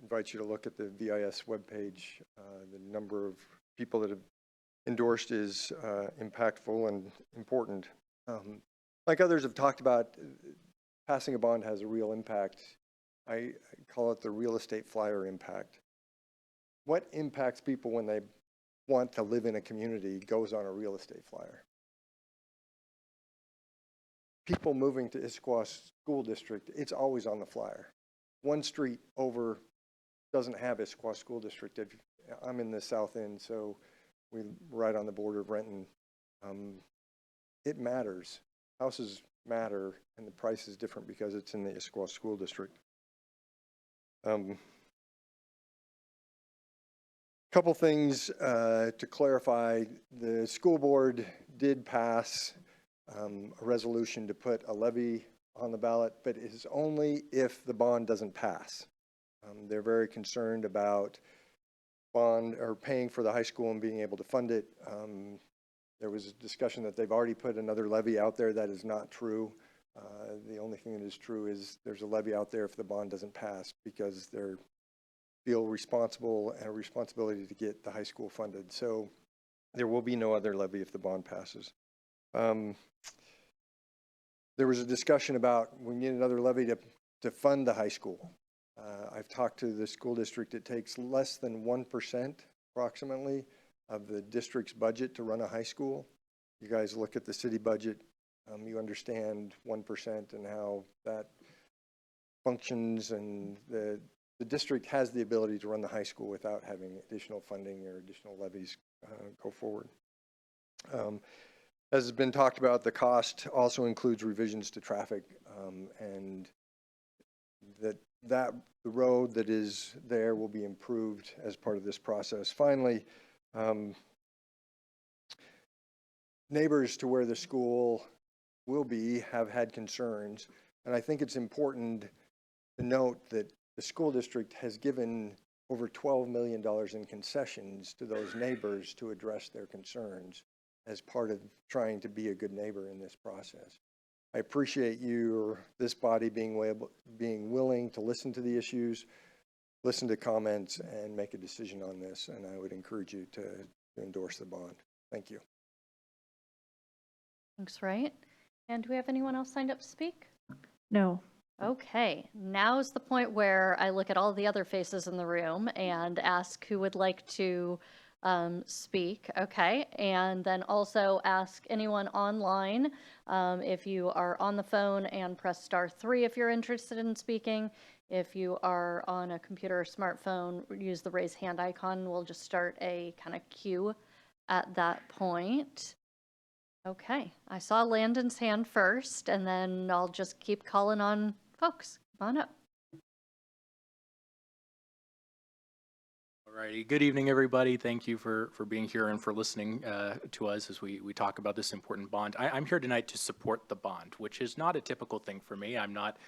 invite you to look at the VIS webpage. The number of people that have endorsed is impactful and important. Like others have talked about, passing a bond has a real impact. I call it the real estate flyer impact. What impacts people when they want to live in a community goes on a real estate flyer. People moving to Issaquah School District, it's always on the flyer. One street over doesn't have Issaquah School District. I'm in the south end, so we're right on the border of Renton. It matters. Houses matter, and the price is different because it's in the Issaquah School District. Couple things to clarify. The school board did pass a resolution to put a levy on the ballot, but it is only if the bond doesn't pass. They're very concerned about bond or paying for the high school and being able to fund it. There was a discussion that they've already put another levy out there. That is not true. The only thing that is true is there's a levy out there if the bond doesn't pass because they're feel responsible and a responsibility to get the high school funded. So there will be no other levy if the bond passes. There was a discussion about we need another levy to fund the high school. I've talked to the school district. It takes less than 1% approximately of the district's budget to run a high school. You guys look at the city budget, you understand 1% and how that functions, and the district has the ability to run the high school without having additional funding or additional levies go forward. As has been talked about, the cost also includes revisions to traffic, and the road that is there will be improved as part of this process. Finally, neighbors to where the school will be have had concerns, and I think it's important to note that the school district has given over $12 million in concessions to those neighbors to address their concerns as part of trying to be a good neighbor in this process. I appreciate this body being willing to listen to the issues, listen to comments, and make a decision on this, and I would encourage you to endorse the bond. Thank you. Thanks, Wright. And do we have anyone else signed up to speak? No. Okay, now's the point where I look at all the other faces in the room and ask who would like to speak. Okay, and then also ask anyone online if you are on the phone, and press *3 if you're interested in speaking. If you are on a computer or smartphone, use the raise hand icon. We'll just start a kind of queue at that point. Okay, I saw Landon's hand first, and then I'll just keep calling on folks. Come on up. Alrighty, good evening, everybody. Thank you for being here and for listening to us as we talk about this important bond. I'm here tonight to support the bond, which is not a typical thing for me. I'm not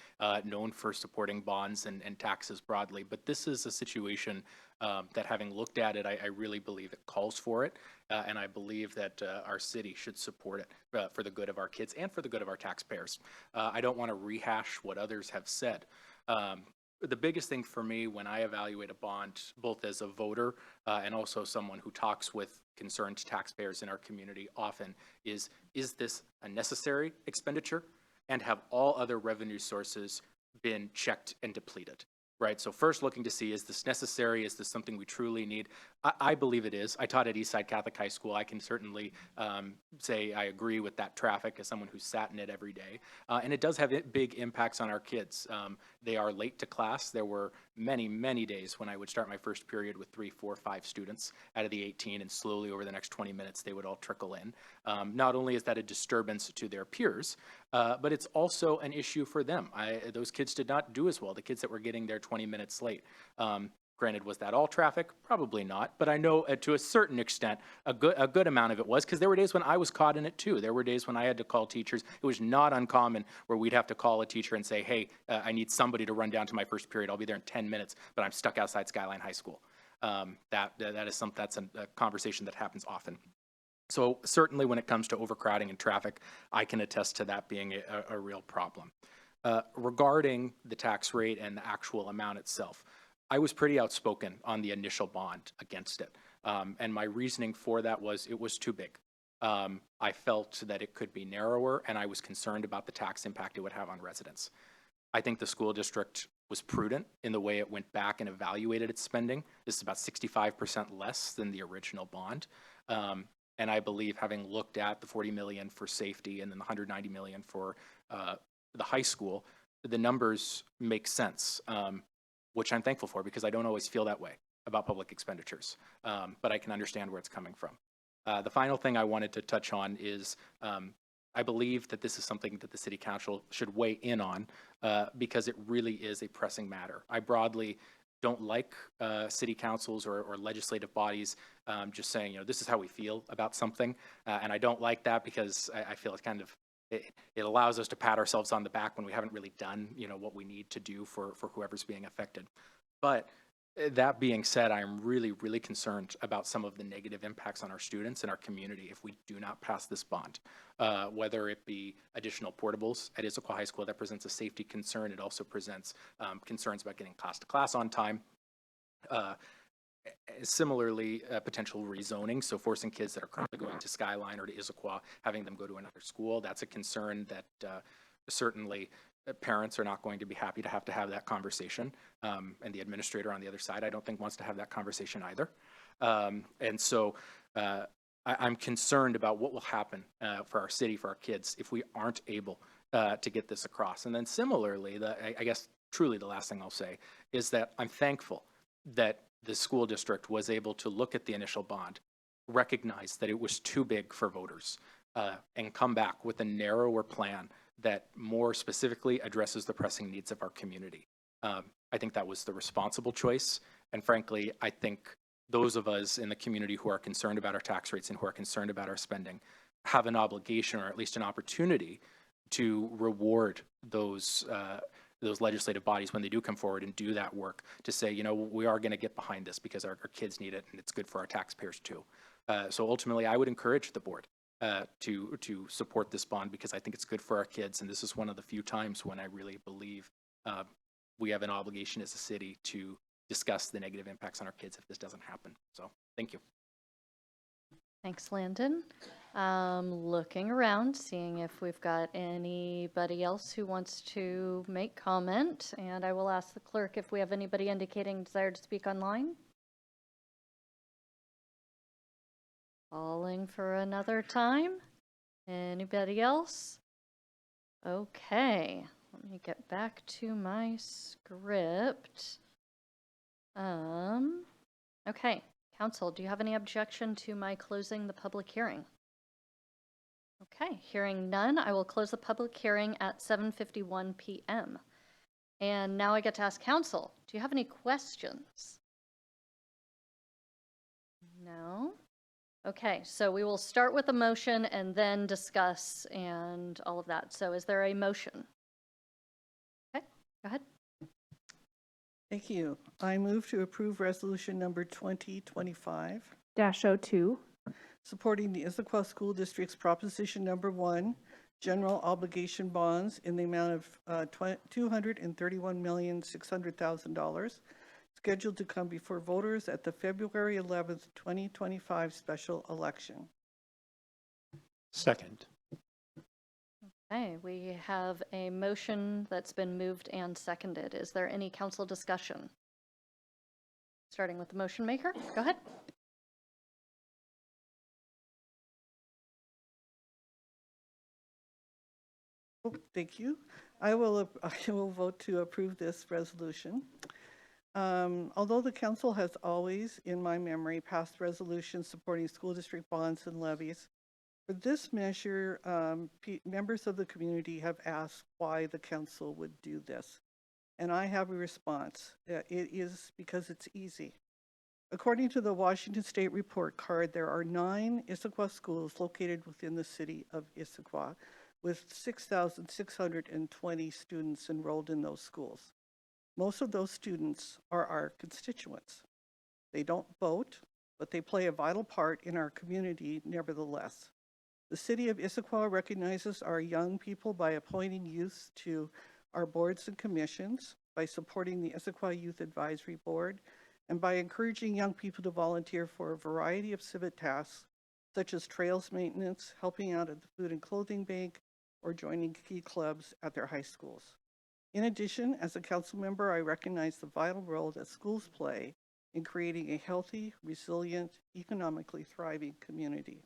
known for supporting bonds and taxes broadly, but this is a situation that, having looked at it, I really believe it calls for it, and I believe that our city should support it for the good of our kids and for the good of our taxpayers. I don't want to rehash what others have said. The biggest thing for me when I evaluate a bond, both as a voter and also someone who talks with concerned taxpayers in our community often, is this a necessary expenditure, and have all other revenue sources been checked and depleted? Right, so first looking to see, is this necessary? Is this something we truly need? I believe it is. I taught at Eastside Catholic High School. I can certainly say I agree with that traffic as someone who's sat in it every day. And it does have big impacts on our kids. They are late to class. There were many, many days when I would start my first period with 3, 4, 5 students out of the 18, and slowly over the next 20 minutes, they would all trickle in. Not only is that a disturbance to their peers, but it's also an issue for them. Those kids did not do as well, the kids that were getting there 20 minutes late. Granted, was that all traffic? Probably not, but I know to a certain extent a good amount of it was, because there were days when I was caught in it too. There were days when I had to call teachers. It was not uncommon where we'd have to call a teacher and say, hey, I need somebody to run down to my first period. I'll be there in 10 minutes, but I'm stuck outside Skyline High School. That's a conversation that happens often. So certainly when it comes to overcrowding and traffic, I can attest to that being a real problem. Regarding the tax rate and the actual amount itself, I was pretty outspoken on the initial bond against it. And my reasoning for that was it was too big. I felt that it could be narrower, and I was concerned about the tax impact it would have on residents. I think the school district was prudent in the way it went back and evaluated its spending. This is about 65% less than the original bond. And I believe, having looked at the $40 million for safety and then the $190 million for the high school, the numbers make sense, which I'm thankful for, because I don't always feel that way about public expenditures, but I can understand where it's coming from. The final thing I wanted to touch on is I believe that this is something that the City Council should weigh in on because it really is a pressing matter. I broadly don't like city councils or legislative bodies just saying, you know, this is how we feel about something, and I don't like that because I feel it's kind of, it allows us to pat ourselves on the back when we haven't really done, you know, what we need to do for whoever's being affected. But that being said, I am really, really concerned about some of the negative impacts on our students and our community if we do not pass this bond, whether it be additional portables at Issaquah High School. That presents a safety concern. It also presents concerns about getting class to class on time. Similarly, potential rezoning, so forcing kids that are currently going to Skyline or to Issaquah, having them go to another school. That's a concern that certainly parents are not going to be happy to have that conversation. And the administrator on the other side, I don't think, wants to have that conversation either. And so I'm concerned about what will happen for our city, for our kids, if we aren't able to get this across. And then similarly, I guess truly the last thing I'll say is that I'm thankful that the school district was able to look at the initial bond, recognize that it was too big for voters, and come back with a narrower plan that more specifically addresses the pressing needs of our community. I think that was the responsible choice. And frankly, I think those of us in the community who are concerned about our tax rates and who are concerned about our spending have an obligation, or at least an opportunity, to reward those legislative bodies when they do come forward and do that work, to say, you know, we are going to get behind this because our kids need it and it's good for our taxpayers too. So ultimately, I would encourage the board to support this bond, because I think it's good for our kids. And this is one of the few times when I really believe we have an obligation as a city to discuss the negative impacts on our kids if this doesn't happen. So thank you. Thanks, Landon. Looking around, seeing if we've got anybody else who wants to make comment, and I will ask the clerk if we have anybody indicating desire to speak online. Calling for another time. Anybody else? Okay, let me get back to my script. Okay, council, do you have any objection to my closing the public hearing? Okay, hearing none, I will close the public hearing at 7:51 p.m. And now I get to ask council, do you have any questions? No? Okay, so we will start with a motion and then discuss and all of that. So is there a motion? Okay, go ahead. Thank you. I move to approve resolution number 2025-02, supporting the Issaquah School District's proposition number 1, general obligation bonds in the amount of $231,600,000, scheduled to come before voters at the February 11th, 2025 special election. Second. Okay, we have a motion that's been moved and seconded. Is there any council discussion? Starting with the motion maker, go ahead. Oh, thank you. I will vote to approve this resolution. Although the council has always, in my memory, passed resolutions supporting school district bonds and levies, for this measure, members of the community have asked why the council would do this. And I have a response. It is because it's easy. According to the Washington State Report Card, there are 9 Issaquah schools located within the city of Issaquah, with 6,620 students enrolled in those schools. Most of those students are our constituents. They don't vote, but they play a vital part in our community nevertheless. The city of Issaquah recognizes our young people by appointing youth to our boards and commissions, by supporting the Issaquah Youth Advisory Board, and by encouraging young people to volunteer for a variety of civic tasks, such as trails maintenance, helping out at the food and clothing bank, or joining key clubs at their high schools. In addition, as a council member, I recognize the vital role that schools play in creating a healthy, resilient, economically thriving community.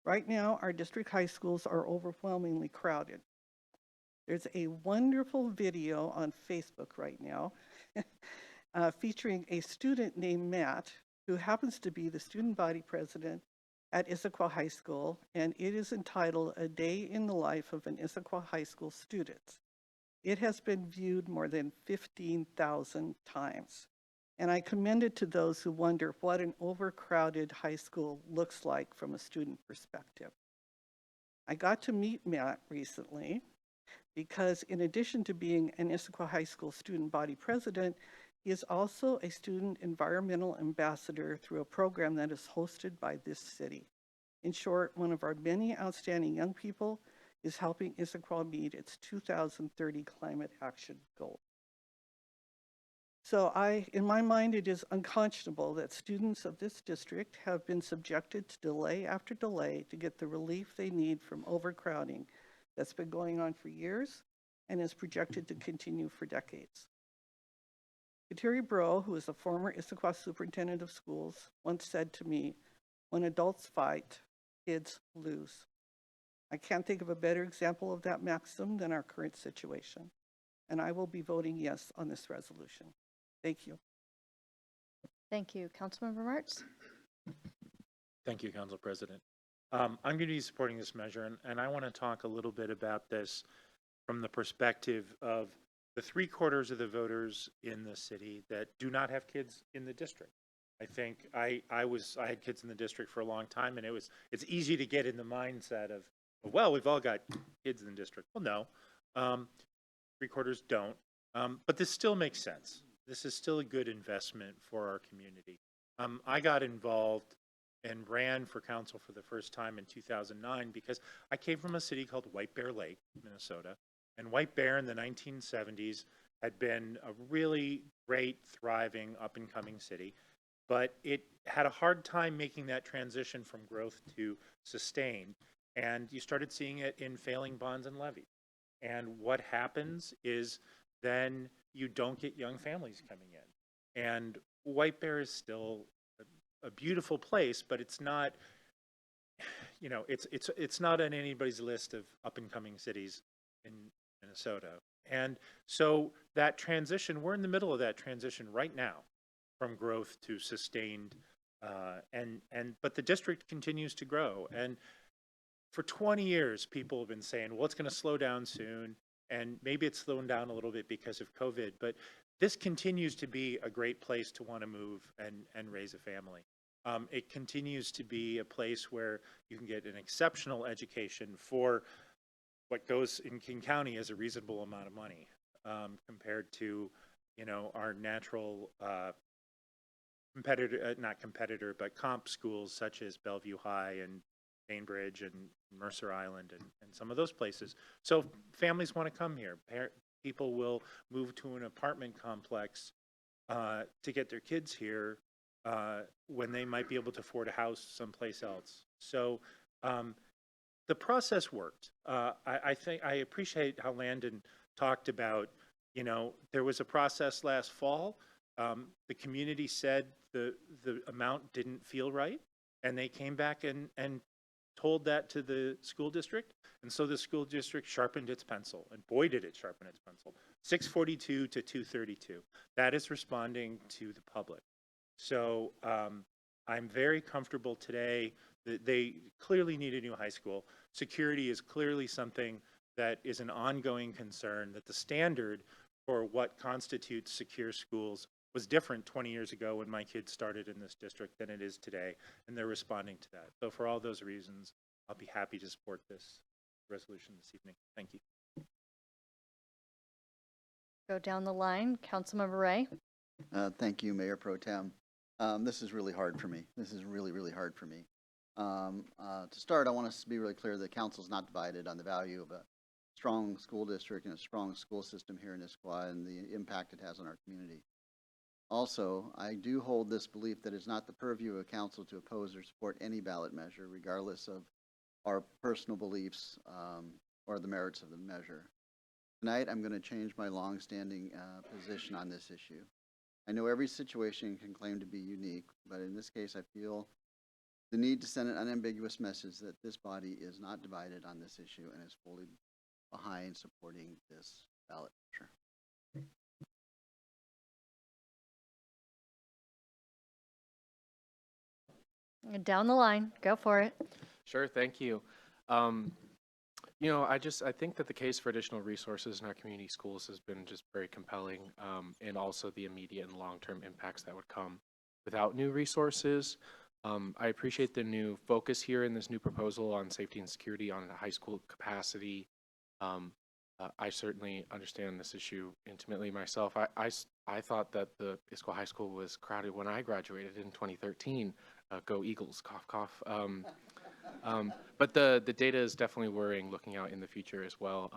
Right now, our district high schools are overwhelmingly crowded. There's a wonderful video on Facebook right now featuring a student named Matt, who happens to be the student body president at Issaquah High School, and it is entitled "A Day in the Life of an Issaquah High School Student." It has been viewed more than 15,000 times. And I commend it to those who wonder what an overcrowded high school looks like from a student perspective. I got to meet Matt recently because in addition to being an Issaquah High School student body president, he is also a student environmental ambassador through a program that is hosted by this city. In short, one of our many outstanding young people is helping Issaquah meet its 2030 climate action goal. So in my mind, it is unconscionable that students of this district have been subjected to delay after delay to get the relief they need from overcrowding that's been going on for years and is projected to continue for decades. Kateri Bro, who is a former Issaquah superintendent of schools, once said to me, "When adults fight, kids lose." I can't think of a better example of that maxim than our current situation, and I will be voting yes on this resolution. Thank you. Thank you. Councilmember Martz? Thank you, Council President. I'm going to be supporting this measure, and I want to talk a little bit about this from the perspective of the 3/4 of the voters in the city that do not have kids in the district. I think I had kids in the district for a long time, and it's easy to get in the mindset of, well, we've all got kids in the district. Well, no, 3/4 don't, but this still makes sense. This is still a good investment for our community. I got involved and ran for council for the first time in 2009 because I came from a city called White Bear Lake, Minnesota, and White Bear in the 1970s had been a really great, thriving, up-and-coming city, but it had a hard time making that transition from growth to sustained, and you started seeing it in failing bonds and levies. And what happens is then you don't get young families coming in. And White Bear is still a beautiful place, but it's not, you know, it's not on anybody's list of up and coming cities in Minnesota. And so that transition, we're in the middle of that transition right now from growth to sustained, but the district continues to grow. And for 20 years, people have been saying, well, it's going to slow down soon. And maybe it's slowing down a little bit because of COVID, but this continues to be a great place to want to move and raise a family. It continues to be a place where you can get an exceptional education for what goes in King County as a reasonable amount of money compared to, you know, our natural competitor, not competitor, but comp schools such as Bellevue High and Bainbridge and Mercer Island and some of those places. So families want to come here. People will move to an apartment complex to get their kids here when they might be able to afford a house someplace else. So the process worked. I think I appreciate how Landon talked about, you know, there was a process last fall. The community said the amount didn't feel right, and they came back and told that to the school district, and so the school district sharpened its pencil, and boy did it sharpen its pencil. 642 to 232. That is responding to the public. So I'm very comfortable today that they clearly need a new high school. Security is clearly something that is an ongoing concern, that the standard for what constitutes secure schools was different 20 years ago when my kids started in this district than it is today, and they're responding to that. So for all those reasons, I'll be happy to support this resolution this evening. Thank you. Go down the line. Councilmember Ray? Thank you, Mayor Pro Tem. This is really hard for me. This is really, really hard for me. To start, I want us to be really clear that council is not divided on the value of a strong school district and a strong school system here in Issaquah and the impact it has on our community. Also, I do hold this belief that it's not the purview of council to oppose or support any ballot measure, regardless of our personal beliefs or the merits of the measure. Tonight, I'm going to change my longstanding position on this issue. I know every situation can claim to be unique, but in this case, I feel the need to send an unambiguous message that this body is not divided on this issue and is fully behind supporting this ballot measure. Down the line. Go for it. Sure, thank you. You know, I think that the case for additional resources in our community schools has been just very compelling, and also the immediate and long-term impacts that would come without new resources. I appreciate the new focus here in this new proposal on safety and security on a high school capacity. I certainly understand this issue intimately myself. I thought that the Issaquah High School was crowded when I graduated in 2013. Go Eagles, cough, cough. But the data is definitely worrying looking out in the future as well.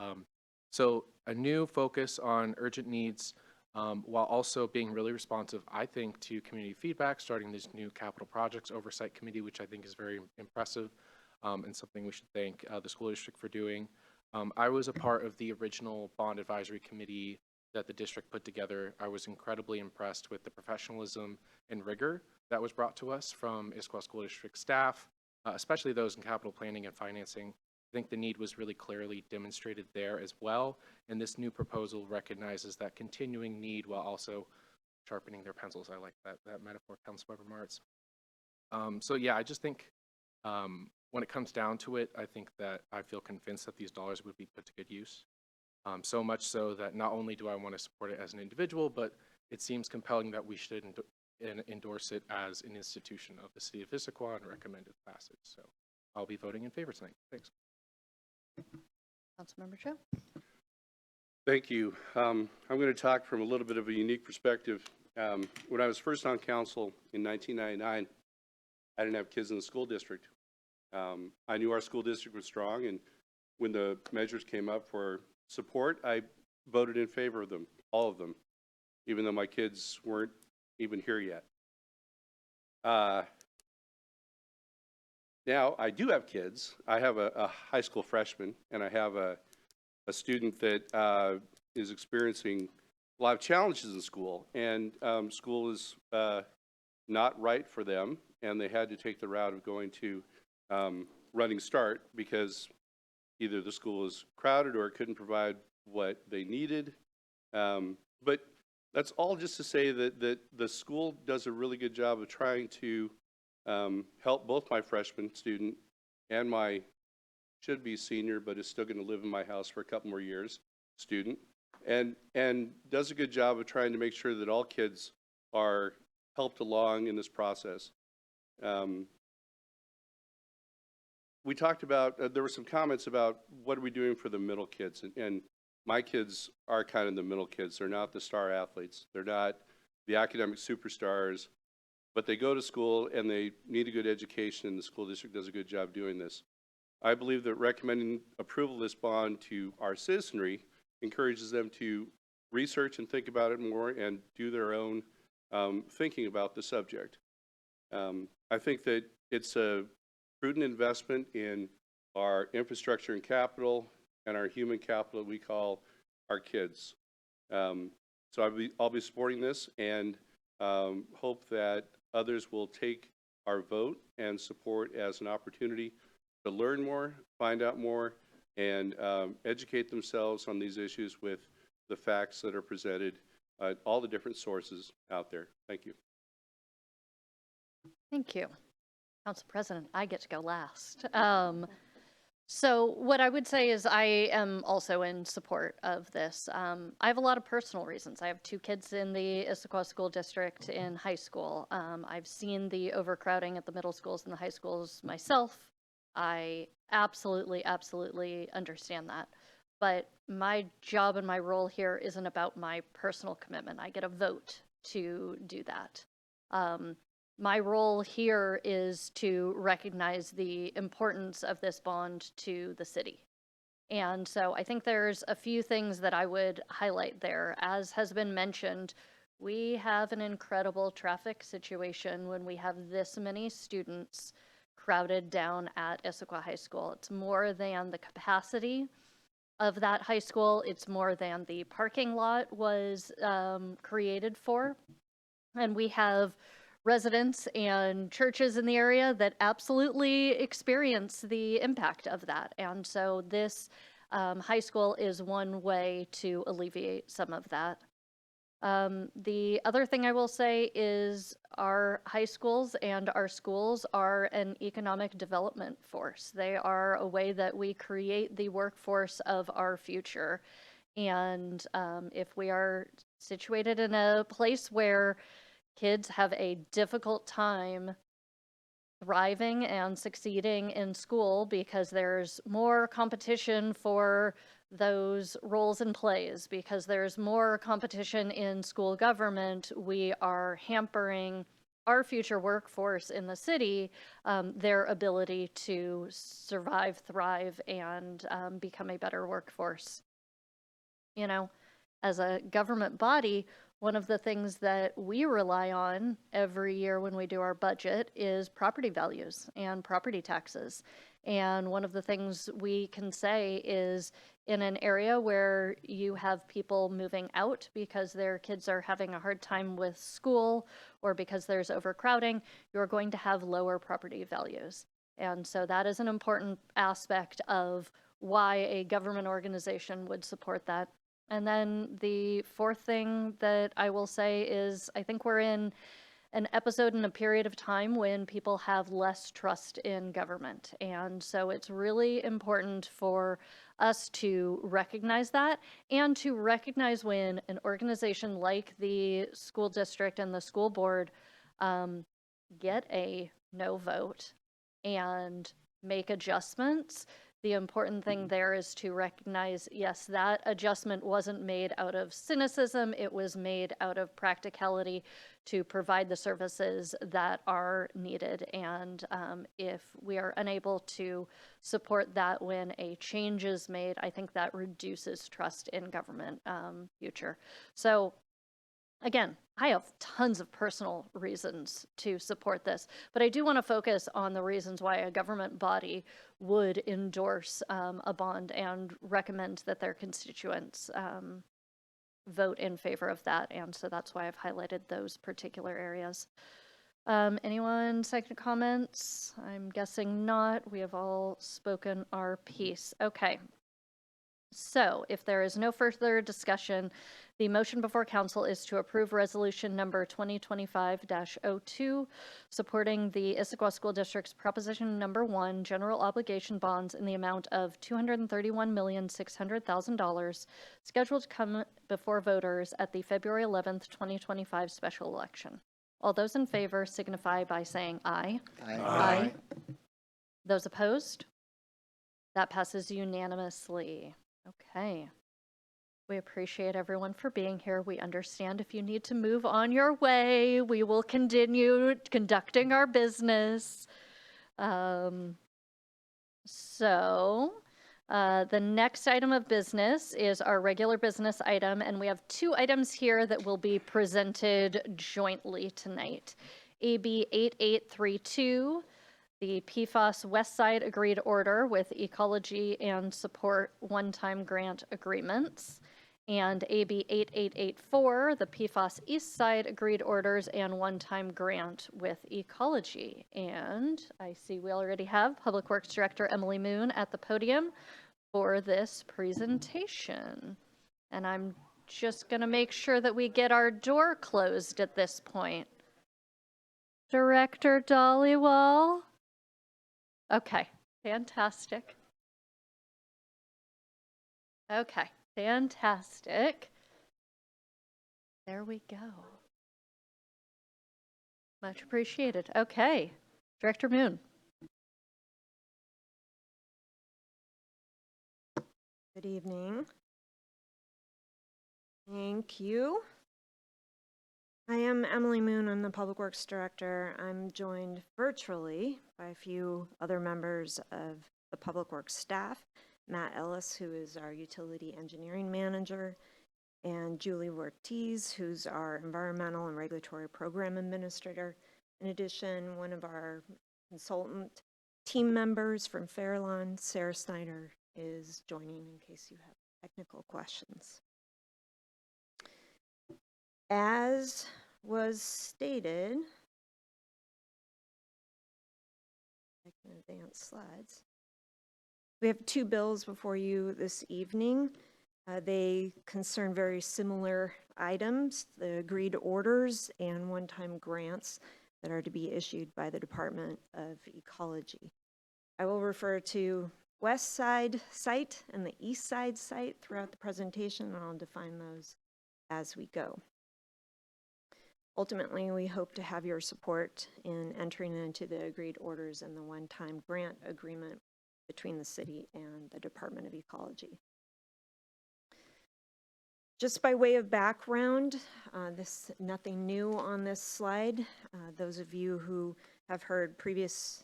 So a new focus on urgent needs while also being really responsive, I think, to community feedback, starting this new capital projects oversight committee, which I think is very impressive and something we should thank the school district for doing. I was a part of the original bond advisory committee that the district put together. I was incredibly impressed with the professionalism and rigor that was brought to us from Issaquah School District staff, especially those in capital planning and financing. I think the need was really clearly demonstrated there as well, and this new proposal recognizes that continuing need while also sharpening their pencils. I like that metaphor, Councilmember Martz. So yeah, I just think when it comes down to it, I think that I feel convinced that these dollars would be put to good use. So much so that not only do I want to support it as an individual, but it seems compelling that we should endorse it as an institution of the city of Issaquah and recommend its passage. So I'll be voting in favor tonight. Thanks. Councilmember Cho. Thank you. I'm going to talk from a little bit of a unique perspective. When I was first on council in 1999, I didn't have kids in the school district. I knew our school district was strong, and when the measures came up for support, I voted in favor of them, all of them, even though my kids weren't even here yet. Now, I do have kids. I have a high school freshman, and I have a student that is experiencing a lot of challenges in school, and school is not right for them, and they had to take the route of going to Running Start because either the school is crowded or it couldn't provide what they needed. But that's all just to say that the school does a really good job of trying to help both my freshman student and my should-be senior, but is still going to live in my house for a couple more years, student, and does a good job of trying to make sure that all kids are helped along in this process. We talked about, there were some comments about what are we doing for the middle kids, and my kids are kind of the middle kids. They're not the star athletes. They're not the academic superstars, but they go to school and they need a good education, and the school district does a good job doing this. I believe that recommending approval of this bond to our citizenry encourages them to research and think about it more and do their own thinking about the subject. I think that it's a prudent investment in our infrastructure and capital and our human capital we call our kids. So I'll be supporting this and hope that others will take our vote and support as an opportunity to learn more, find out more, and educate themselves on these issues with the facts that are presented, all the different sources out there. Thank you. Thank you. Council President, I get to go last. So what I would say is I am also in support of this. I have a lot of personal reasons. I have 2 kids in the Issaquah School District in high school. I've seen the overcrowding at the middle schools and the high schools myself. I absolutely understand that. But my job and my role here isn't about my personal commitment. I get a vote to do that. My role here is to recognize the importance of this bond to the city. And so I think there's a few things that I would highlight there. As has been mentioned, we have an incredible traffic situation when we have this many students crowded down at Issaquah High School. It's more than the capacity of that high school. It's more than the parking lot was created for. And we have residents and churches in the area that absolutely experience the impact of that. And so this high school is one way to alleviate some of that. The other thing I will say is our high schools and our schools are an economic development force. They are a way that we create the workforce of our future. And if we are situated in a place where kids have a difficult time thriving and succeeding in school because there's more competition for those roles and plays, because there's more competition in school government, we are hampering our future workforce in the city, their ability to survive, thrive, and become a better workforce. You know, as a government body, one of the things that we rely on every year when we do our budget is property values and property taxes. And one of the things we can say is in an area where you have people moving out because their kids are having a hard time with school or because there's overcrowding, you're going to have lower property values. And so that is an important aspect of why a government organization would support that. And then the fourth thing that I will say is I think we're in an episode in a period of time when people have less trust in government. And so it's really important for us to recognize that and to recognize when an organization like the school district and the school board get a no vote and make adjustments. The important thing there is to recognize, yes, that adjustment wasn't made out of cynicism. It was made out of practicality to provide the services that are needed. And if we are unable to support that when a change is made, I think that reduces trust in government future. So again, I have tons of personal reasons to support this, but I do want to focus on the reasons why a government body would endorse a bond and recommend that their constituents vote in favor of that. And so that's why I've highlighted those particular areas. Anyone second comments? I'm guessing not. We have all spoken our piece. Okay. So if there is no further discussion, the motion before council is to approve resolution number 2025-02, supporting the Issaquah School District's proposition number 1, general obligation bonds in the amount of $231,600,000, scheduled to come before voters at the February 11th, 2025 special election. All those in favor signify by saying aye. Aye. Aye. Those opposed? That passes unanimously. Okay. We appreciate everyone for being here. We understand if you need to move on your way, we will continue conducting our business. The next item of business is our regular business item, and we have 2 items here that will be presented jointly tonight. AB 8832, the PFAS Westside agreed order with Ecology and support one-time grant agreements, and AB 8884, the PFAS Eastside agreed orders and one-time grant with Ecology. And I see we already have Public Works Director Emily Moon at the podium for this presentation. And I'm just going to make sure that we get our door closed at this point. Director Dollywall? Okay, fantastic. Okay, fantastic. There we go. Much appreciated. Okay, Director Moon. Good evening. Thank you. I am Emily Moon. I'm the Public Works Director. I'm joined virtually by a few other members of the Public Works staff. Matt Ellis, who is our Utility Engineering Manager, and Julie Ortiz, who's our Environmental and Regulatory Program Administrator. In addition, one of our consultant team members from Fairlawn, Sarah Snyder, is joining in case you have technical questions. As was stated, I can advance slides. We have 2 bills before you this evening. They concern very similar items, the agreed orders and one-time grants that are to be issued by the Department of Ecology. I will refer to Westside site and the Eastside site throughout the presentation, and I'll define those as we go. Ultimately, we hope to have your support in entering into the agreed orders and the one-time grant agreement between the city and the Department of Ecology. Just by way of background, nothing new on this slide. Those of you who have heard previous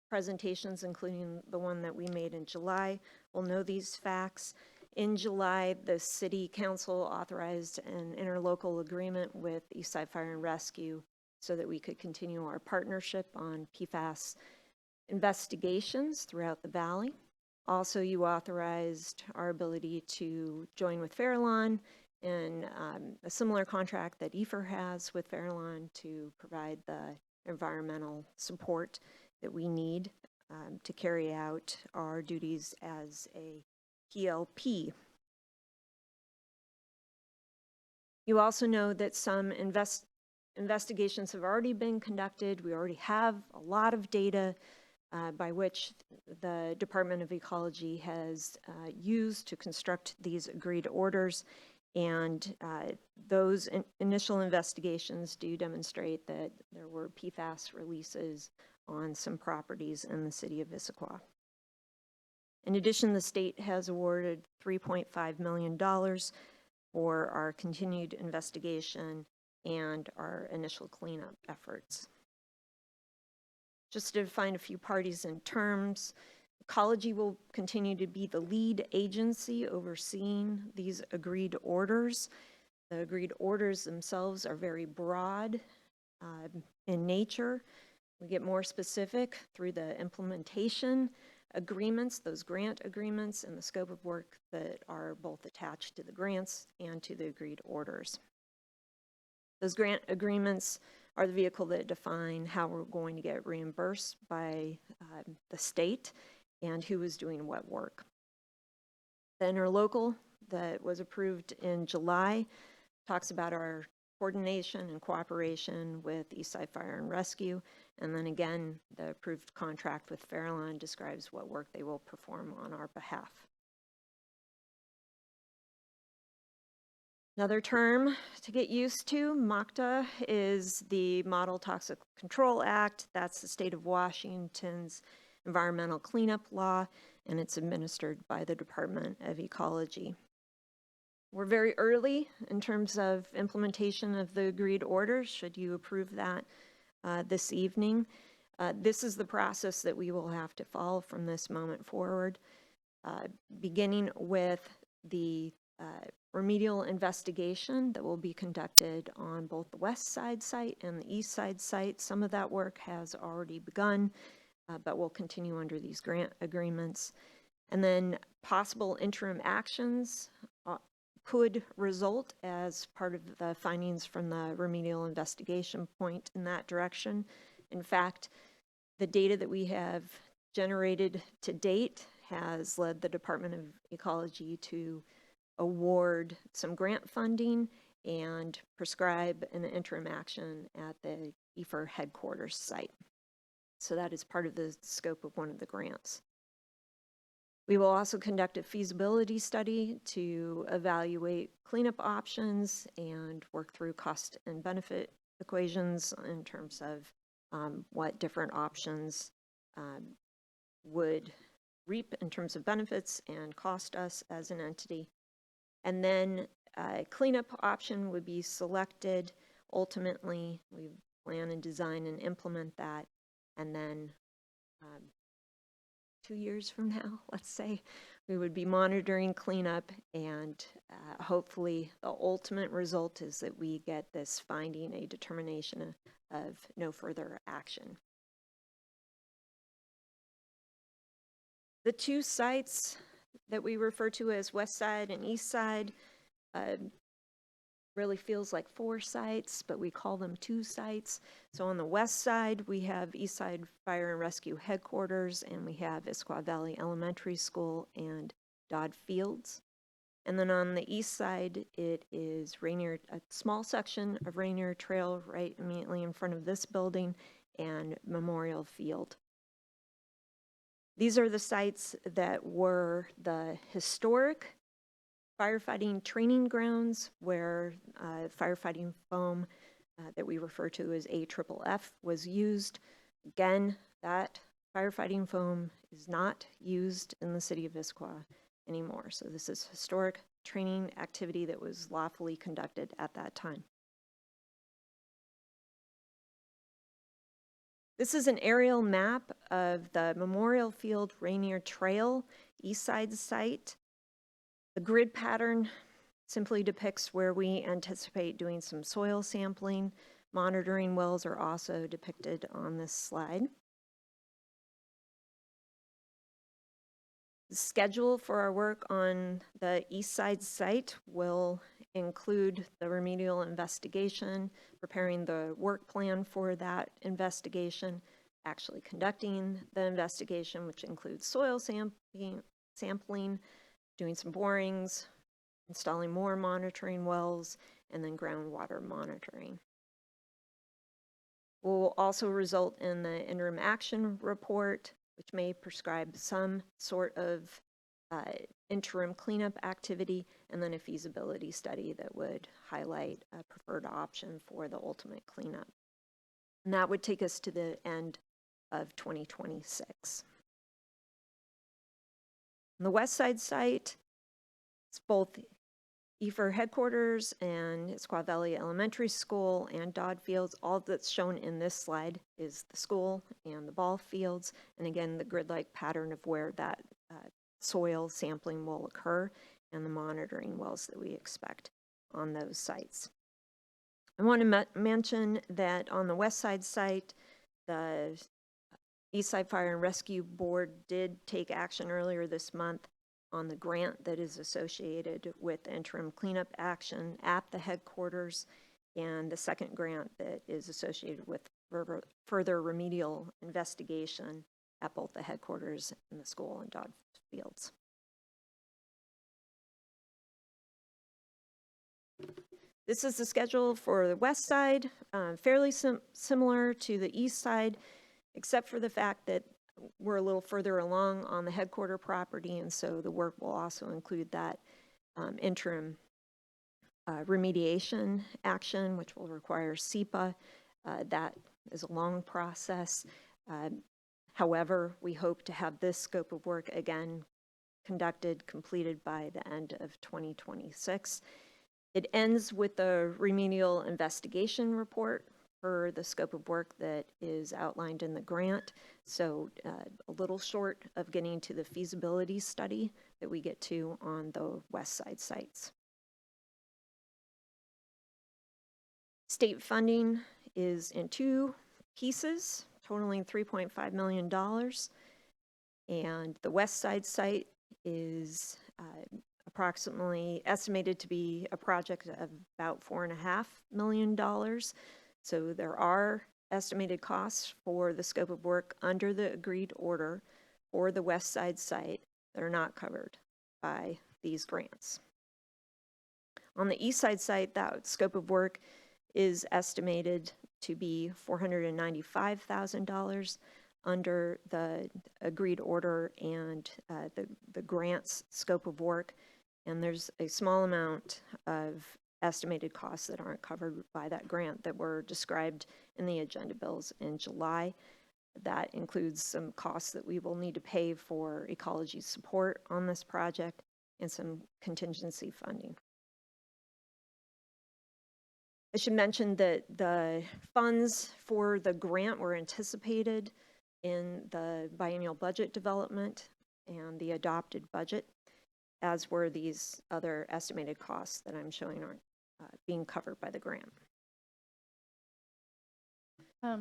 presentations, including the one that we made in July, will know these facts. In July, the City Council authorized an interlocal agreement with Eastside Fire and Rescue so that we could continue our partnership on PFAS investigations throughout the valley. Also, you authorized our ability to join with Fairlawn in a similar contract that EFR has with Fairlawn to provide the environmental support that we need to carry out our duties as a PLP. You also know that some investigations have already been conducted. We already have a lot of data by which the Department of Ecology has used to construct these agreed orders. And those initial investigations do demonstrate that there were PFAS releases on some properties in the city of Issaquah. In addition, the state has awarded $3.5 million for our continued investigation and our initial cleanup efforts. Just to define a few parties and terms, Ecology will continue to be the lead agency overseeing these agreed orders. The agreed orders themselves are very broad in nature. We get more specific through the implementation agreements, those grant agreements, and the scope of work that are both attached to the grants and to the agreed orders. Those grant agreements are the vehicle that define how we're going to get reimbursed by the state and who is doing what work. The interlocal that was approved in July talks about our coordination and cooperation with Eastside Fire and Rescue. And then again, the approved contract with Fairlawn describes what work they will perform on our behalf. Another term to get used to, MOCTA, is the Model Toxic Control Act. That's the state of Washington's environmental cleanup law, and it's administered by the Department of Ecology. We're very early in terms of implementation of the agreed orders, should you approve that this evening. This is the process that we will have to follow from this moment forward, beginning with the remedial investigation that will be conducted on both the Westside site and the Eastside site. Some of that work has already begun, but will continue under these grant agreements. And then possible interim actions could result as part of the findings from the remedial investigation point in that direction. In fact, the data that we have generated to date has led the Department of Ecology to award some grant funding and prescribe an interim action at the EFR headquarters site. So that is part of the scope of one of the grants. We will also conduct a feasibility study to evaluate cleanup options and work through cost and benefit equations in terms of what different options would reap in terms of benefits and cost us as an entity. And then a cleanup option would be selected. Ultimately, we plan and design and implement that. And then 2 years from now, let's say, we would be monitoring cleanup, and hopefully the ultimate result is that we get this finding a determination of no further action. The two sites that we refer to as Westside and Eastside really feels like 4 sites, but we call them 2 sites. So on the west side, we have Eastside Fire and Rescue Headquarters, and we have Issaquah Valley Elementary School and Dodd Fields. And then on the east side, it is Rainier, a small section of Rainier Trail right immediately in front of this building, and Memorial Field. These are the sites that were the historic firefighting training grounds where firefighting foam that we refer to as AFFF was used. Again, that firefighting foam is not used in the city of Issaquah anymore. So this is historic training activity that was lawfully conducted at that time. This is an aerial map of the Memorial Field Rainier Trail Eastside site. The grid pattern simply depicts where we anticipate doing some soil sampling. Monitoring wells are also depicted on this slide. The schedule for our work on the Eastside site will include the remedial investigation, preparing the work plan for that investigation, actually conducting the investigation, which includes soil sampling, doing some borings, installing more monitoring wells, and then groundwater monitoring. Will also result in the interim action report, which may prescribe some sort of interim cleanup activity, and then a feasibility study that would highlight a preferred option for the ultimate cleanup. And that would take us to the end of 2026. On the Westside site, it's both EFER headquarters and Issaquah Valley Elementary School and Dodd Fields. All that's shown in this slide is the school and the ball fields, and again, the grid-like pattern of where that soil sampling will occur and the monitoring wells that we expect on those sites. I want to mention that on the Westside site, the Eastside Fire and Rescue Board did take action earlier this month on the grant that is associated with interim cleanup action at the headquarters, and the second grant that is associated with further remedial investigation at both the headquarters and the school and Dodd Fields. This is the schedule for the west side, fairly similar to the east side, except for the fact that we're a little further along on the headquarter property, and so the work will also include that interim remediation action, which will require SEPA. That is a long process. However, we hope to have this scope of work again completed by the end of 2026. It ends with the remedial investigation report for the scope of work that is outlined in the grant. So a little short of getting to the feasibility study that we get to on the west side sites. State funding is in two pieces, totaling $3.5 million. And the west side site is approximately estimated to be a project of about $4.5 million. So there are estimated costs for the scope of work under the agreed order for the west side site that are not covered by these grants. On the east side site, that scope of work is estimated to be $495,000 under the agreed order and the grant's scope of work. And there's a small amount of estimated costs that aren't covered by that grant that were described in the agenda bills in July. That includes some costs that we will need to pay for Ecology's support on this project and some contingency funding. I should mention that the funds for the grant were anticipated in the biennial budget development and the adopted budget, as were these other estimated costs that I'm showing aren't being covered by the grant.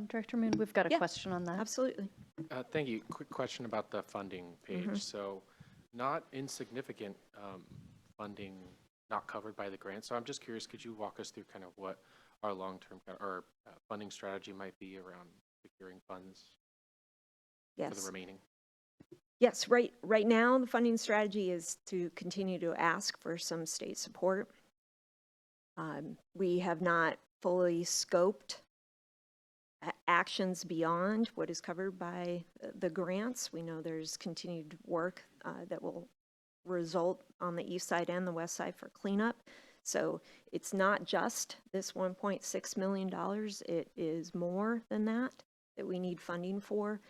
Director Moon, we've got a question on that. Absolutely. Thank you. Quick question about the funding page. So not insignificant funding not covered by the grant. So I'm just curious, could you walk us through kind of what our long-term or funding strategy might be around securing funds for the remaining? Yes, right now the funding strategy is to continue to ask for some state support. We have not fully scoped actions beyond what is covered by the grants. We know there's continued work that will result on the east side and the west side for cleanup. So it's not just this $1.6 million. It is more than that we need funding for.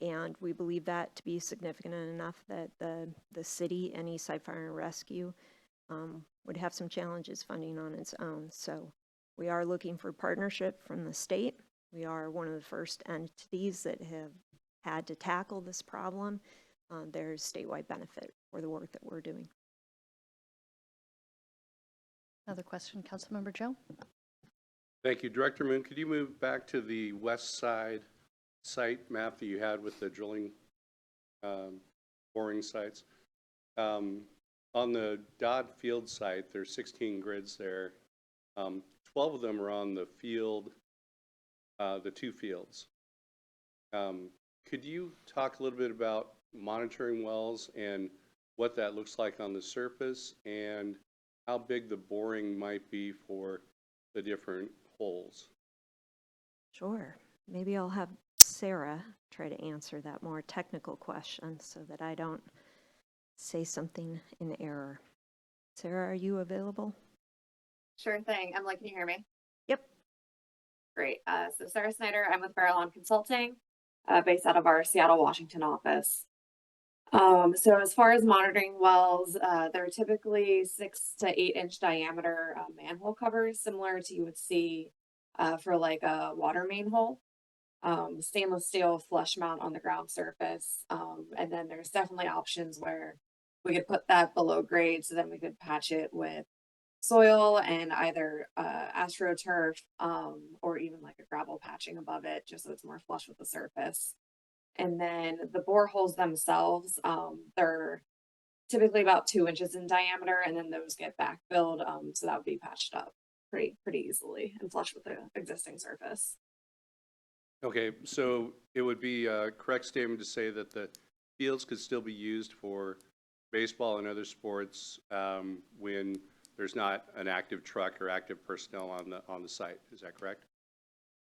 And we believe that to be significant enough that the city and Eastside Fire and Rescue would have some challenges funding on its own. So we are looking for partnership from the state. We are one of the first entities that have had to tackle this problem. There's statewide benefit for the work that we're doing. Another question, Councilmember Joe. Thank you. Director Moon, could you move back to the west side site map that you had with the drilling boring sites. On the Dodd Field site, there's 16 grids there. 12 of them are on the field, the two fields. Could you talk a little bit about monitoring wells and what that looks like on the surface and how big the boring might be for the different holes? Sure. Maybe I'll have Sarah try to answer that more technical question so that I don't say something in error. Sarah, are you available? Sure thing. Emily, can you hear me? Yep. Great. So Sarah Snyder, I'm with Ballot Consulting, based out of our Seattle, Washington office. So as far as monitoring wells, they're typically 6 to 8 inch diameter manhole covers, similar to you would see for like a water main hole. Stainless steel flush mount on the ground surface. And then there's definitely options where we could put that below grade, so then we could patch it with soil and either astroturf or even like a gravel patching above it, just so it's more flush with the surface. And then the boreholes themselves, they're typically about 2 inches in diameter, and then those get backfilled, so that would be patched up pretty easily and flush with the existing surface. Okay, so it would be a correct statement to say that the fields could still be used for baseball and other sports when there's not an active truck or active personnel on the site. Is that correct?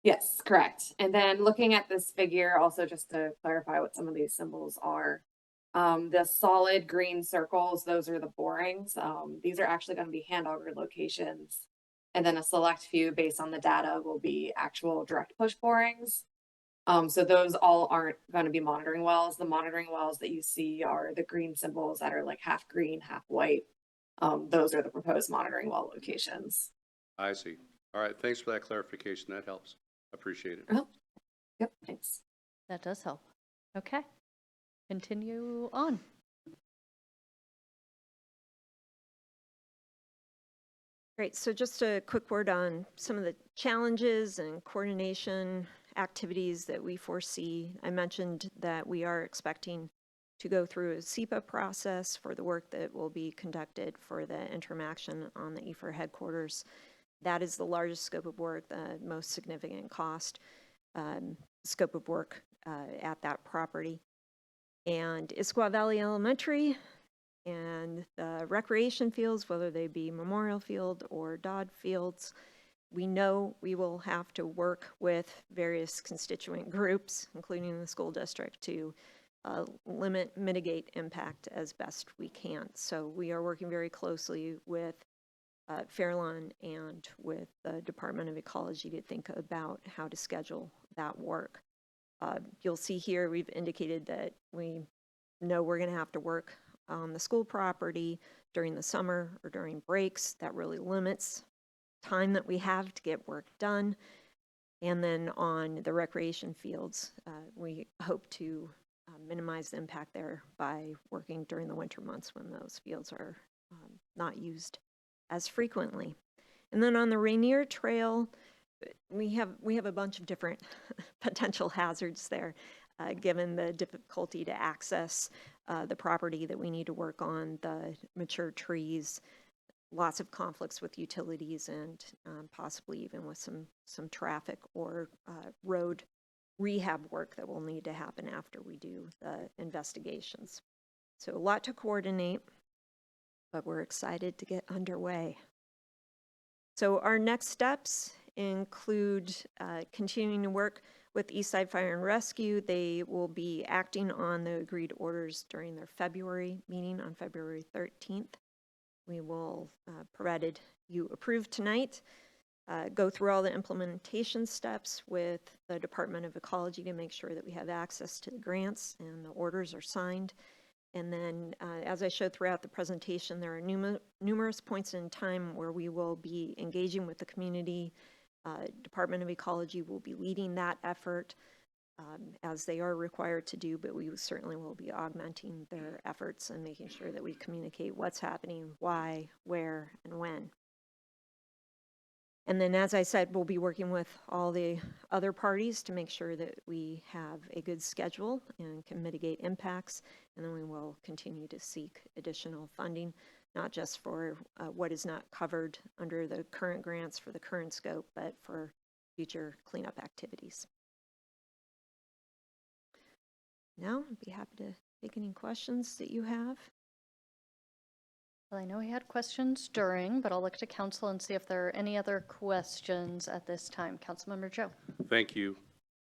Yes, correct. And then looking at this figure, also just to clarify what some of these symbols are, the solid green circles, those are the borings. These are actually going to be hand augered locations. And then a select few based on the data will be actual direct push borings. So those all aren't going to be monitoring wells. The monitoring wells that you see are the green symbols that are like half green, half white. Those are the proposed monitoring well locations. I see. All right, thanks for that clarification. That helps. Appreciate it. Yep, thanks. That does help. Okay, continue on. Great. So just a quick word on some of the challenges and coordination activities that we foresee. I mentioned that we are expecting to go through a SEPA process for the work that will be conducted for the interim action on the EFR headquarters. That is the largest scope of work, the most significant cost scope of work at that property. And Issaquah Valley Elementary and the recreation fields, whether they be Memorial Field or Dodd Fields, we know we will have to work with various constituent groups, including the school district, to mitigate impact as best we can. So we are working very closely with Fairlawn and with the Department of Ecology to think about how to schedule that work. You'll see here we've indicated that we know we're going to have to work on the school property during the summer or during breaks. That really limits time that we have to get work done. And then on the recreation fields, we hope to minimize the impact there by working during the winter months when those fields are not used as frequently. And then on the Rainier Trail, we have a bunch of different potential hazards there, given the difficulty to access the property that we need to work on, the mature trees, lots of conflicts with utilities, and possibly even with some traffic or road rehab work that will need to happen after we do the investigations. So a lot to coordinate, but we're excited to get underway. So our next steps include continuing to work with Eastside Fire and Rescue. They will be acting on the agreed orders during their February meeting on February 13th. We will, provided you approve tonight, go through all the implementation steps with the Department of Ecology to make sure that we have access to the grants and the orders are signed. And then, as I showed throughout the presentation, there are numerous points in time where we will be engaging with the community. Department of Ecology will be leading that effort as they are required to do, but we certainly will be augmenting their efforts and making sure that we communicate what's happening, why, where, and when. And then, as I said, we'll be working with all the other parties to make sure that we have a good schedule and can mitigate impacts. And then we will continue to seek additional funding, not just for what is not covered under the current grants for the current scope, but for future cleanup activities. Now, I'd be happy to take any questions that you have. Well, I know we had questions during, but I'll look to council and see if there are any other questions at this time. Councilmember Joe. Thank you.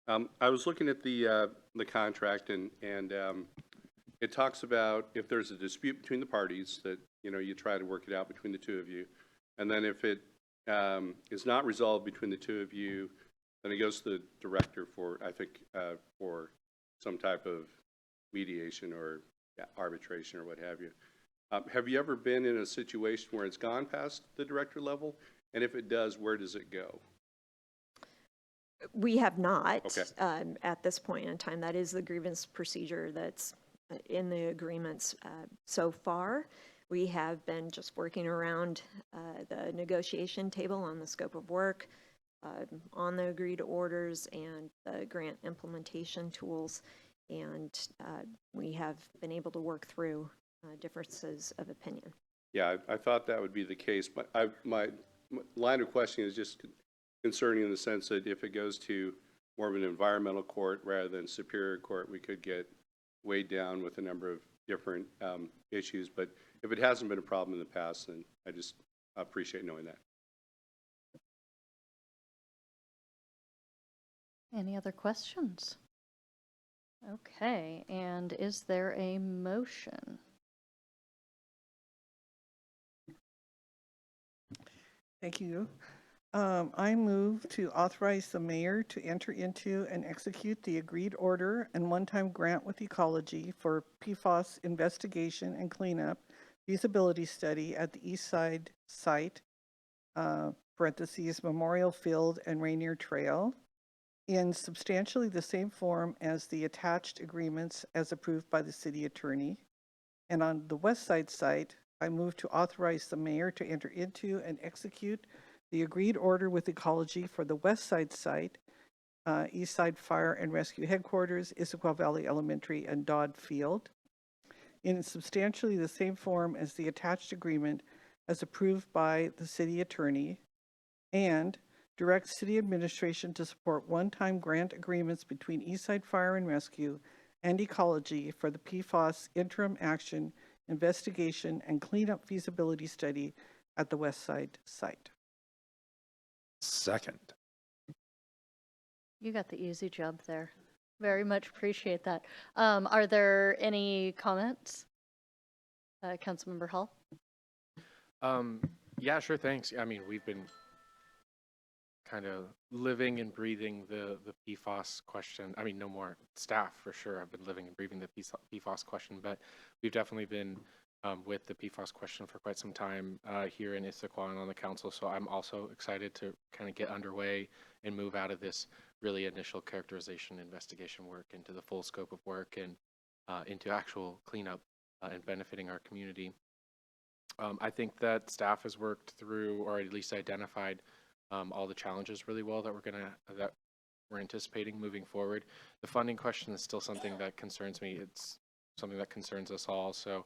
I was looking at the contract, and it talks about if there's a dispute between the parties that, you know, you try to work it out between the two of you. And then if it is not resolved between the two of you, then it goes to the director for, I think, for some type of mediation or arbitration or what have you. Have you ever been in a situation where it's gone past the director level? And if it does, where does it go? We have not Okay. At this point in time. That is the grievance procedure that's in the agreements so far. We have been just working around the negotiation table on the scope of work, on the agreed orders and the grant implementation tools, and we have been able to work through differences of opinion. Yeah, I thought that would be the case, but my line of questioning is just concerning in the sense that if it goes to more of an environmental court rather than Superior Court, we could get weighed down with a number of different issues. But if it hasn't been a problem in the past, then I just appreciate knowing that. Any other questions? Okay, and is there a motion? Thank you. I move to authorize the mayor to enter into and execute the agreed order and one-time grant with Ecology for PFAS investigation and cleanup feasibility study at the Eastside site, parentheses, Memorial Field and Rainier Trail, in substantially the same form as the attached agreements as approved by the city attorney. And on the Westside site, I move to authorize the mayor to enter into and execute the agreed order with Ecology for the Westside site, Eastside Fire and Rescue Headquarters, Issaquah Valley Elementary, and Dodd Field, in substantially the same form as the attached agreement as approved by the city attorney, and direct city administration to support one-time grant agreements between Eastside Fire and Rescue and Ecology for the PFAS interim action investigation and cleanup feasibility study at the Westside site. Second. You got the easy job there. Very much appreciate that. Are there any comments? Councilmember Hall? Yeah, sure, thanks. I mean, we've been kind of living and breathing the PFAS question. I mean, no more staff for sure. I've been living and breathing the PFAS question, but we've definitely been with the PFAS question for quite some time here in Issaquah and on the council. So I'm also excited to kind of get underway and move out of this really initial characterization investigation work into the full scope of work and into actual cleanup and benefiting our community. I think that staff has worked through, or at least identified, all the challenges really well that we're anticipating moving forward. The funding question is still something that concerns me. It's something that concerns us all. So,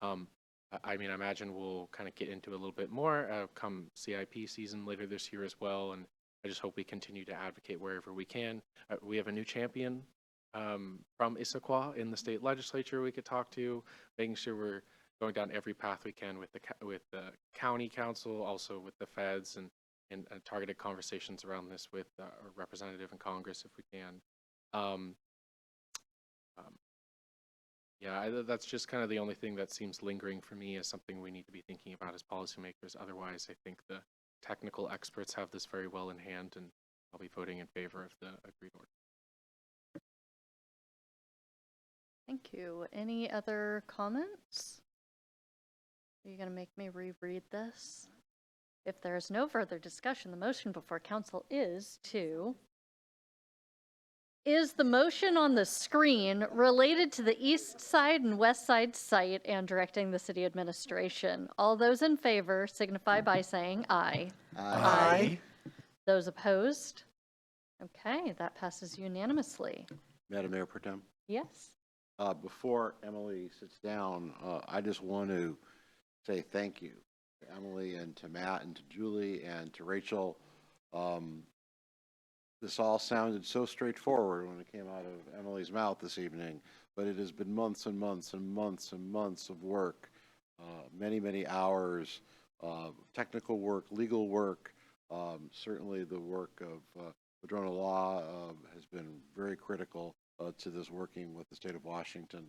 I mean, I imagine we'll kind of get into a little bit more come CIP season later this year as well. And I just hope we continue to advocate wherever we can. We have a new champion from Issaquah in the state legislature we could talk to, making sure we're going down every path we can with the county council, also with the feds, and targeted conversations around this with our representative in Congress if we can. Yeah, that's just kind of the only thing that seems lingering for me as something we need to be thinking about as policymakers. Otherwise, I think the technical experts have this very well in hand, and I'll be voting in favor of the agreed order. Thank you. Any other comments? Are you going to make me reread this? If there is no further discussion, the motion before council is the motion on the screen related to the Eastside and Westside site and directing the city administration. All those in favor signify by saying aye. Aye. Those opposed? Okay, that passes unanimously. Madam Mayor Pro Tem, Yes. before Emily sits down, I just want to say thank you to Emily and to Matt and to Julie and to Rachel. This all sounded so straightforward when it came out of Emily's mouth this evening, but it has been months and months and months and months of work, many, many hours, technical work, legal work. Certainly the work of Madrona Law has been very critical to this working with the state of Washington.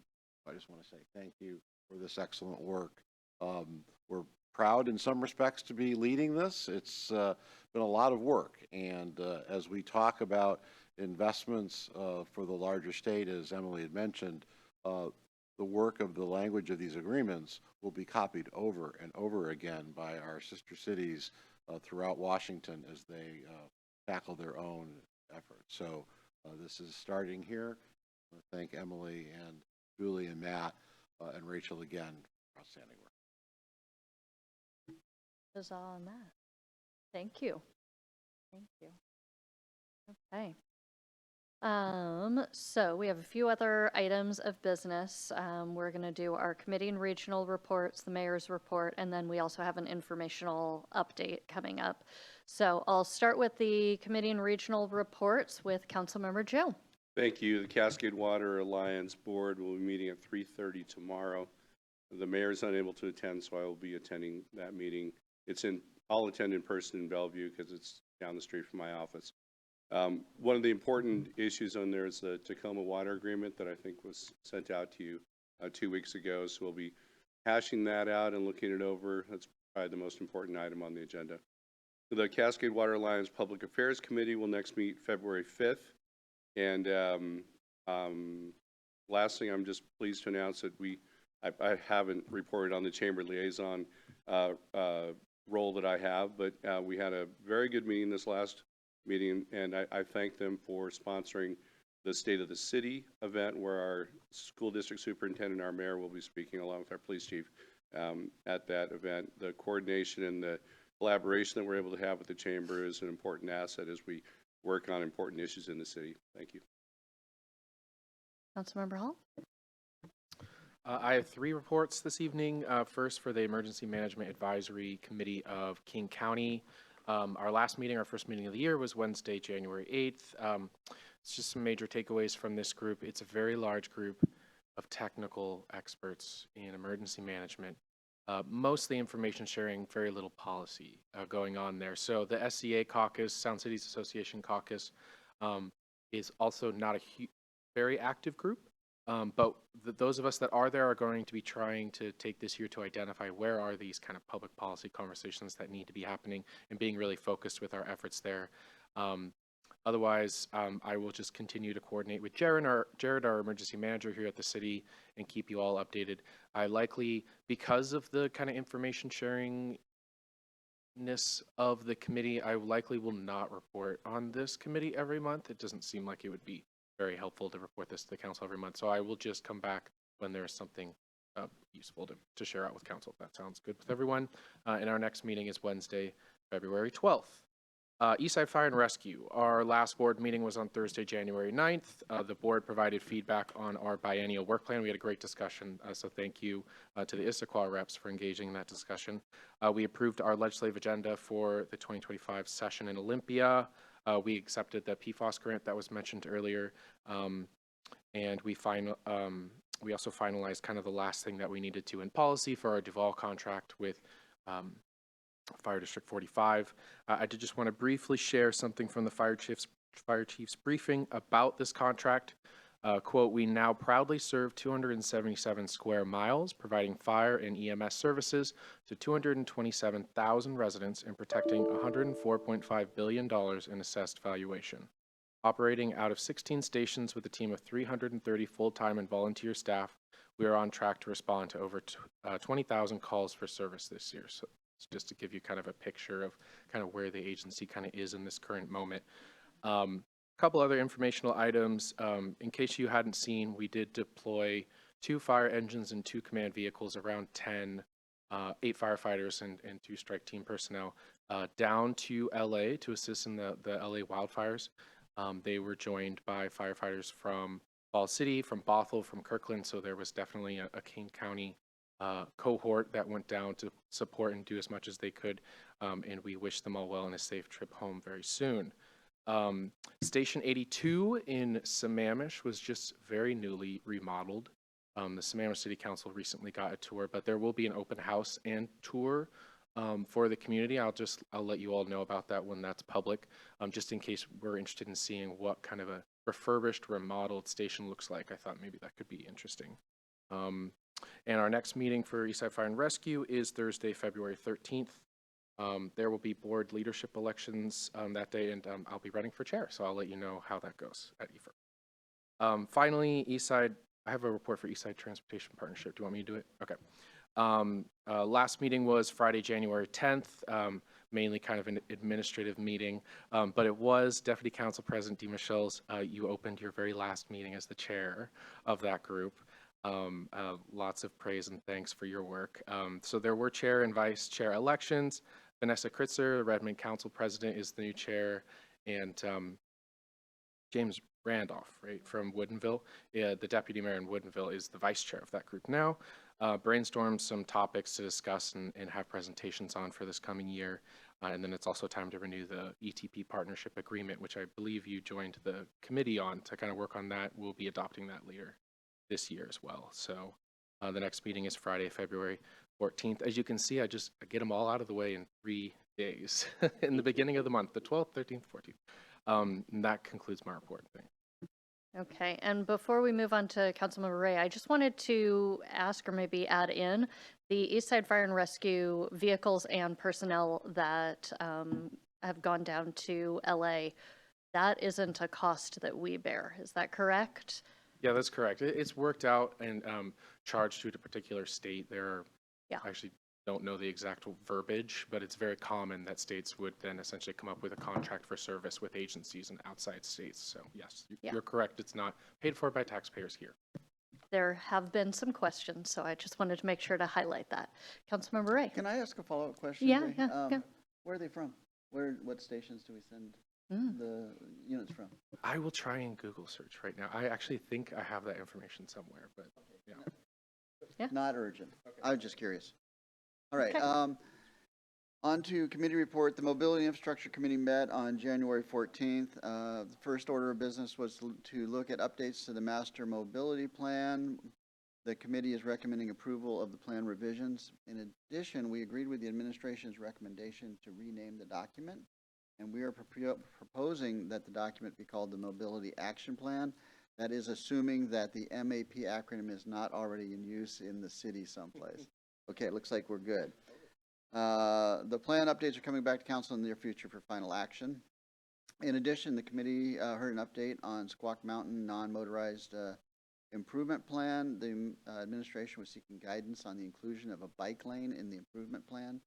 I just want to say thank you for this excellent work. We're proud in some respects to be leading this. It's been a lot of work, and as we talk about investments for the larger state, as Emily had mentioned, the work of the language of these agreements will be copied over and over again by our sister cities throughout Washington as they tackle their own efforts. So this is starting here. I want to thank Emily and Julie and Matt and Rachel again for outstanding work. Is all on that. Thank you. Thank you. Okay. So we have a few other items of business. We're going to do our committee and regional reports, the mayor's report, and then we also have an informational update coming up. So I'll start with the committee and regional reports with Councilmember Joe. Thank you. The Cascade Water Alliance Board will be meeting at 3:30 tomorrow. The mayor is unable to attend, so I will be attending that meeting. I'll attend in person in Bellevue because it's down the street from my office. One of the important issues on there is the Tacoma Water Agreement that I think was sent out to you 2 weeks ago. So we'll be hashing that out and looking it over. That's probably the most important item on the agenda. The Cascade Water Alliance Public Affairs Committee will next meet February 5th. And last thing, I'm just pleased to announce that I haven't reported on the chamber liaison role that I have, but we had a very good meeting this last meeting, and I thank them for sponsoring the State of the City event where our school district superintendent and our mayor will be speaking along with our police chief at that event. The coordination and the collaboration that we're able to have with the chamber is an important asset as we work on important issues in the city. Thank you. Councilmember Hall? I have 3 reports this evening. First, for the Emergency Management Advisory Committee of King County. Our first meeting of the year was Wednesday, January 8th. It's just some major takeaways from this group. It's a very large group of technical experts in emergency management. Mostly information sharing, very little policy going on there. So the SCA caucus, Sound Cities Association caucus, is also not a very active group. But those of us that are there are going to be trying to take this year to identify where are these kind of public policy conversations that need to be happening and being really focused with our efforts there. Otherwise, I will just continue to coordinate with Jared, our emergency manager here at the city, and keep you all updated. I likely, because of the kind of information sharingness of the committee, I likely will not report on this committee every month. It doesn't seem like it would be very helpful to report this to the council every month. So I will just come back when there's something useful to share out with council. If that sounds good with everyone. And our next meeting is Wednesday, February 12th. Eastside Fire and Rescue. Our last board meeting was on Thursday, January 9th. The board provided feedback on our biennial work plan. We had a great discussion, so thank you to the Issaquah reps for engaging in that discussion. We approved our legislative agenda for the 2025 session in Olympia. We accepted the PFAS grant that was mentioned earlier, and we also finalized kind of the last thing that we needed to in policy for our Duval contract with Fire District 45. I did just want to briefly share something from the fire chief's briefing about this contract. Quote, we now proudly serve 277 square miles, providing fire and EMS services to 227,000 residents and protecting $104.5 billion in assessed valuation. Operating out of 16 stations with a team of 330 full-time and volunteer staff, we are on track to respond to over 20,000 calls for service this year. So just to give you kind of a picture of kind of where the agency kind of is in this current moment. A couple other informational items. In case you hadn't seen, we did deploy 2 fire engines and 2 command vehicles around 10 8 firefighters and 2 strike team personnel down to LA to assist in the LA wildfires. They were joined by firefighters from Falls City, from Bothell, from Kirkland, so there was definitely a Kane County cohort that went down to support and do as much as they could, and we wish them all well and a safe trip home very soon. Station 82 in Sammamish was just very newly remodeled. The Sammamish City Council recently got a tour, but there will be an open house and tour for the community. I'll let you all know about that when that's public, just in case we're interested in seeing what kind of a refurbished, remodeled station looks like. I thought maybe that could be interesting. And our next meeting for Eastside Fire and Rescue is Thursday, February 13th. There will be board leadership elections that day, and I'll be running for chair, so I'll let you know how that goes at EFER. Finally, Eastside, I have a report for Eastside Transportation Partnership. Do you want me to do it? Okay. Last meeting was Friday, January 10th, mainly kind of an administrative meeting, but it was Deputy Council President DeMichelle's. You opened your very last meeting as the chair of that group. Lots of praise and thanks for your work. So there were chair and vice chair elections. Vanessa Kritzer, the Redmond Council President, is the new chair, and James Randolph, right, from Woodinville, the deputy mayor in Woodinville, is the vice chair of that group now. Brainstorm some topics to discuss and have presentations on for this coming year. And then it's also time to renew the ETP partnership agreement, which I believe you joined the committee on to kind of work on that. We'll be adopting that later this year as well. So the next meeting is Friday, February 14th. As you can see, I get them all out of the way in 3 days in the beginning of the month, the 12th, 13th, 14th. And that concludes my report. Thanks. Okay, and before we move on to Councilmember Ray, I just wanted to ask or maybe add in the Eastside Fire and Rescue vehicles and personnel that have gone down to LA. That isn't a cost that we bear. Is that correct? Yeah, that's correct. It's worked out and charged to a particular state. I actually don't know the exact verbiage, but it's very common that states would then essentially come up with a contract for service with agencies in outside states. So yes, you're correct. It's not paid for by taxpayers here. There have been some questions, so I just wanted to make sure to highlight that. Councilmember Ray. Can I ask a follow-up question? Yeah, Ray? yeah. Where are they from? What stations do we send the units from? I will try and Google search right now. I actually think I have that information somewhere, but yeah. Not urgent. Okay. I was just curious. All right. Okay. On to committee report. The Mobility Infrastructure Committee met on January 14th. The first order of business was to look at updates to the Master Mobility Plan. The committee is recommending approval of the plan revisions. In addition, we agreed with the administration's recommendation to rename the document, and we are proposing that the document be called the Mobility Action Plan. That is assuming that the MAP acronym is not already in use in the city someplace. Okay, it looks like we're good. The plan updates are coming back to council in the near future for final action. In addition, the committee heard an update on Squaw Mountain non-motorized improvement plan. The administration was seeking guidance on the inclusion of a bike lane in the improvement plan.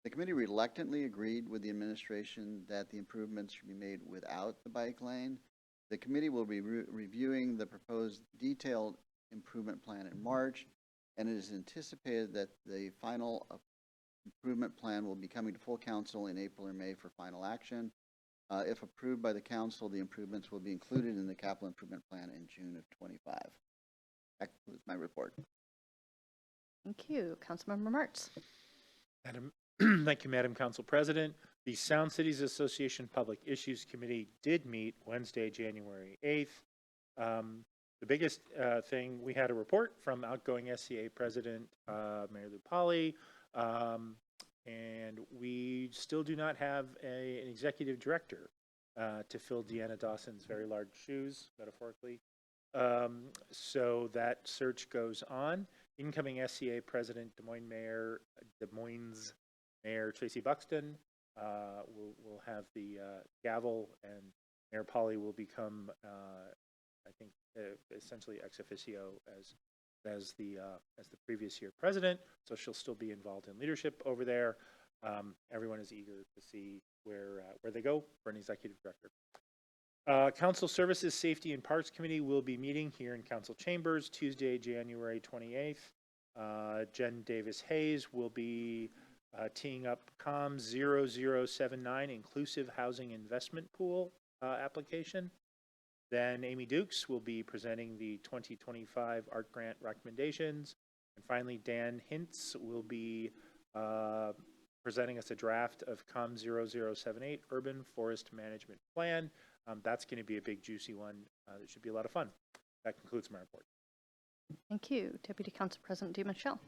The committee reluctantly agreed with the administration that the improvements should be made without the bike lane. The committee will be reviewing the proposed detailed improvement plan in March, and it is anticipated that the final improvement plan will be coming to full council in April or May for final action. If approved by the council, the improvements will be included in the capital improvement plan in June of 25. That concludes my report. Thank you. Councilmember Martz. Thank you, Madam Council President. The Sound Cities Association Public Issues Committee did meet Wednesday, January 8th. The biggest thing, we had a report from outgoing SCA President Mayor Lupali, and we still do not have an executive director to fill Deanna Dawson's very large shoes, metaphorically. So that search goes on. Incoming SCA President, Des Moines Mayor Tracy Buxton will have the gavel, and Mayor Polly will become, I think, essentially ex officio as the previous year president. So she'll still be involved in leadership over there. Everyone is eager to see where they go for an executive director. Council Services, Safety and Parks Committee will be meeting here in Council Chambers Tuesday, January 28th. Jen Davis Hayes will be teeing up COM 0079 Inclusive Housing Investment Pool application. Then Amy Dukes will be presenting the 2025 Art Grant recommendations. And finally, Dan Hintz will be presenting us a draft of COM 0078 Urban Forest Management Plan. That's going to be a big, juicy one. That should be a lot of fun. That concludes my report. Thank you. Deputy Council President DiMichele.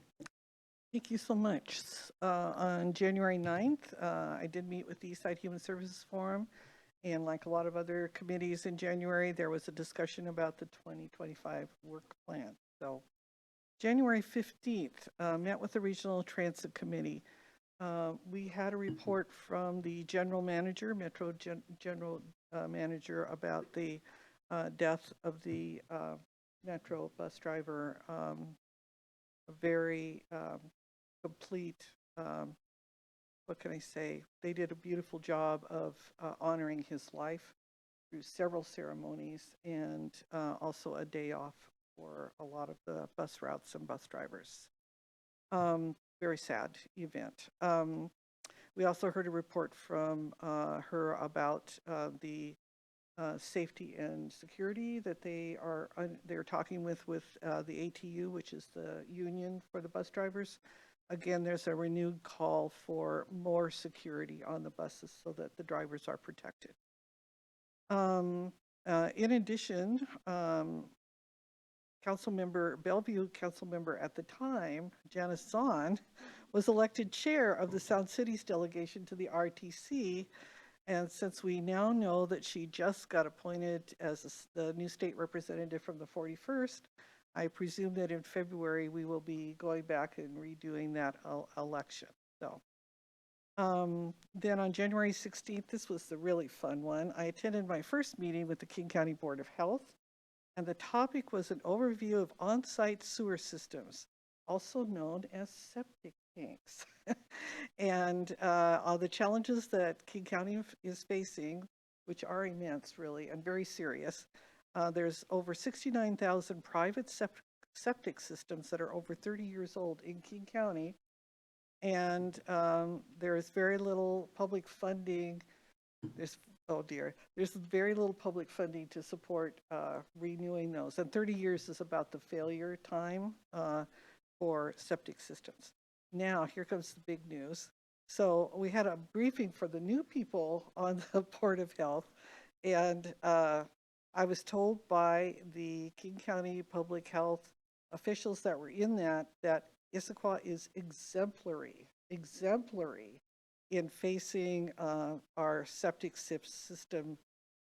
Thank you so much. On January 9th, I did meet with the Eastside Human Services Forum, and like a lot of other committees in January, there was a discussion about the 2025 work plan. So January 15th, met with the Regional Transit Committee. We had a report from the general manager, Metro General Manager, about the death of the Metro bus driver. A very complete, what can I say? They did a beautiful job of honoring his life through several ceremonies and also a day off for a lot of the bus routes and bus drivers. Very sad event. We also heard a report from her about the safety and security that they're talking with the ATU, which is the union for the bus drivers. Again, there's a renewed call for more security on the buses so that the drivers are protected. In addition, Bellevue council member at the time, Janice Zahn, was elected chair of the Sound Cities delegation to the RTC. And since we now know that she just got appointed as the new state representative from the 41st, I presume that in February we will be going back and redoing that election. So then on January 16th, this was the really fun one. I attended my first meeting with the King County Board of Health, and the topic was an overview of on-site sewer systems, also known as septic tanks. And all the challenges that King County is facing, which are immense really and very serious. There's over 69,000 private septic systems that are over 30 years old in King County. And there's very little public funding. There's very little public funding to support renewing those. And 30 years is about the failure time for septic systems. Now, here comes the big news. So we had a briefing for the new people on the Board of Health, and I was told by the King County Public Health officials that were in that Issaquah is exemplary in facing our septic system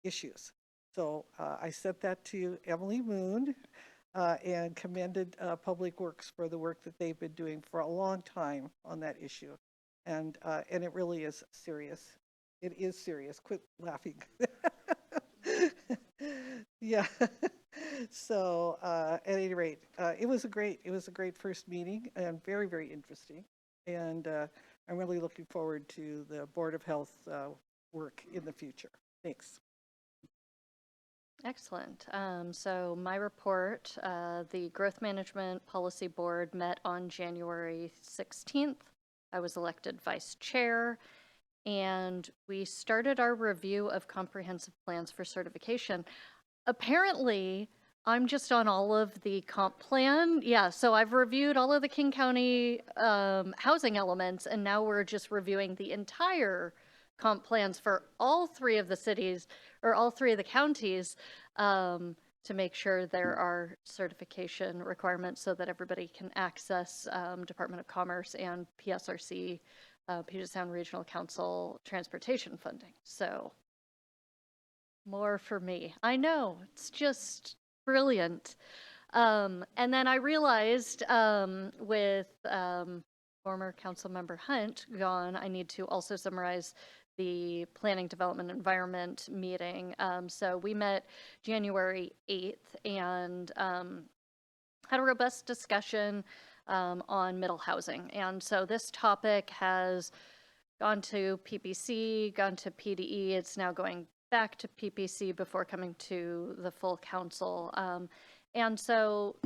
issues. So I sent that to Emily Moon and commended Public Works for the work that they've been doing for a long time on that issue. And it really is serious. It is serious. Quit laughing. Yeah. So at any rate, it was a great first meeting and very, very interesting. And I'm really looking forward to the Board of Health work in the future. Thanks. Excellent. So my report, the Growth Management Policy Board met on January 16th. I was elected vice chair, and we started our review of comprehensive plans for certification. Apparently, I'm just on all of the comp plan. Yeah, so I've reviewed all of the King County housing elements, and now we're just reviewing the entire comp plans for all three of the cities, or all three of the counties, to make sure there are certification requirements so that everybody can access Department of Commerce and PSRC, Puget Sound Regional Council transportation funding. So more for me. I know, it's just brilliant. And then I realized with former council member Hunt gone, I need to also summarize the Planning Development Environment meeting. So we met January 8th and had a robust discussion on middle housing. And so this topic has gone to PPC, gone to PDE. It's now going back to PPC before coming to the full council. And so,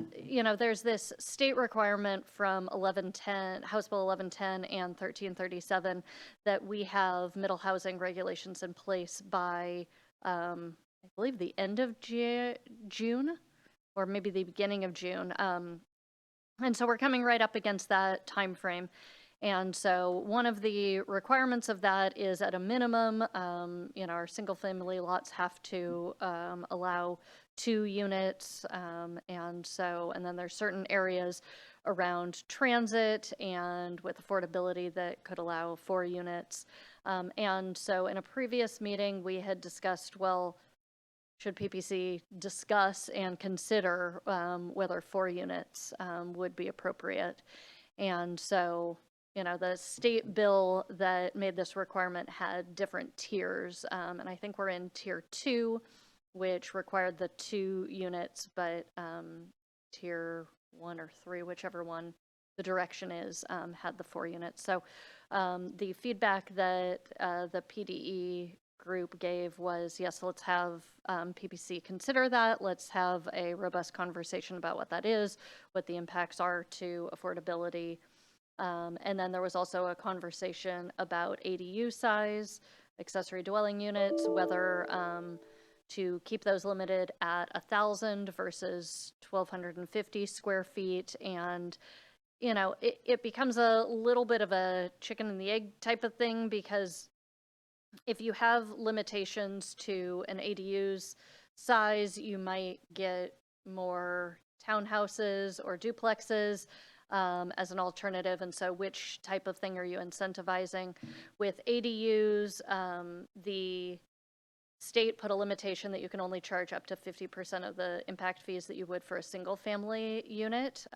there's this state requirement from 1110, House Bill 1110 and 1337 that we have middle housing regulations in place by, I believe, the end of June, or maybe the beginning of June. And so we're coming right up against that time frame. And so one of the requirements of that is at a minimum, our single family lots have to allow 2 units. And then there's certain areas around transit and with affordability that could allow 4 units. And so in a previous meeting, we had discussed, well, should PPC discuss and consider whether 4 units would be appropriate. And so, the state bill that made this requirement had different tiers. And I think we're in tier 2, which required the 2 units, but tier 1 or 3, whichever one the direction is, had the 4 units. So the feedback that the PDE group gave was, yes, let's have PPC consider that. Let's have a robust conversation about what that is, what the impacts are to affordability. And then there was also a conversation about ADU size, accessory dwelling units, whether to keep those limited at 1,000 versus 1,250 square feet. And, it becomes a little bit of a chicken and the egg type of thing, because if you have limitations to an ADU's size, you might get more townhouses or duplexes as an alternative. And so which type of thing are you incentivizing? With ADUs, the state put a limitation that you can only charge up to 50% of the impact fees that you would for a single family unit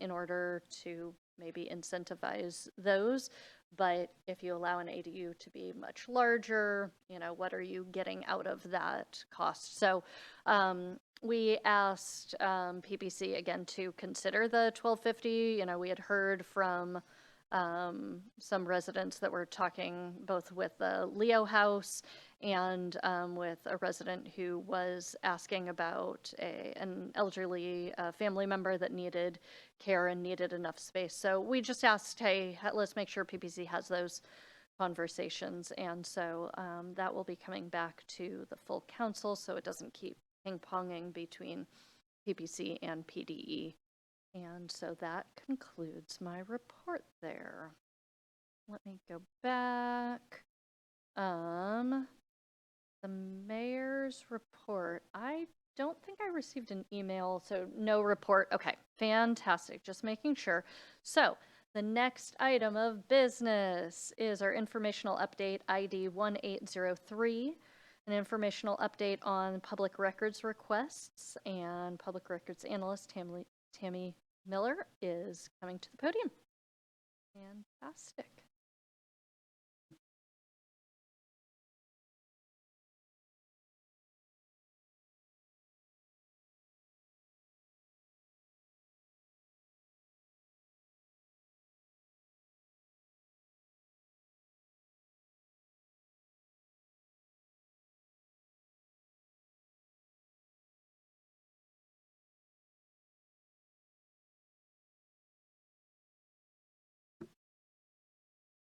in order to maybe incentivize those. But if you allow an ADU to be much larger, what are you getting out of that cost? So we asked PPC again to consider the 1,250. We had heard from some residents that were talking both with the Leo House and with a resident who was asking about an elderly family member that needed care and needed enough space. So we just asked, hey, let's make sure PPC has those conversations. And so that will be coming back to the full council so it doesn't keep ping-ponging between PPC and PDE. And so that concludes my report there. Let me go back. The mayor's report. I don't think I received an email, so no report. Okay, fantastic. Just making sure. So the next item of business is our informational update ID 1803, an informational update on public records requests, and public records analyst Tammy Miller is coming to the podium. Fantastic.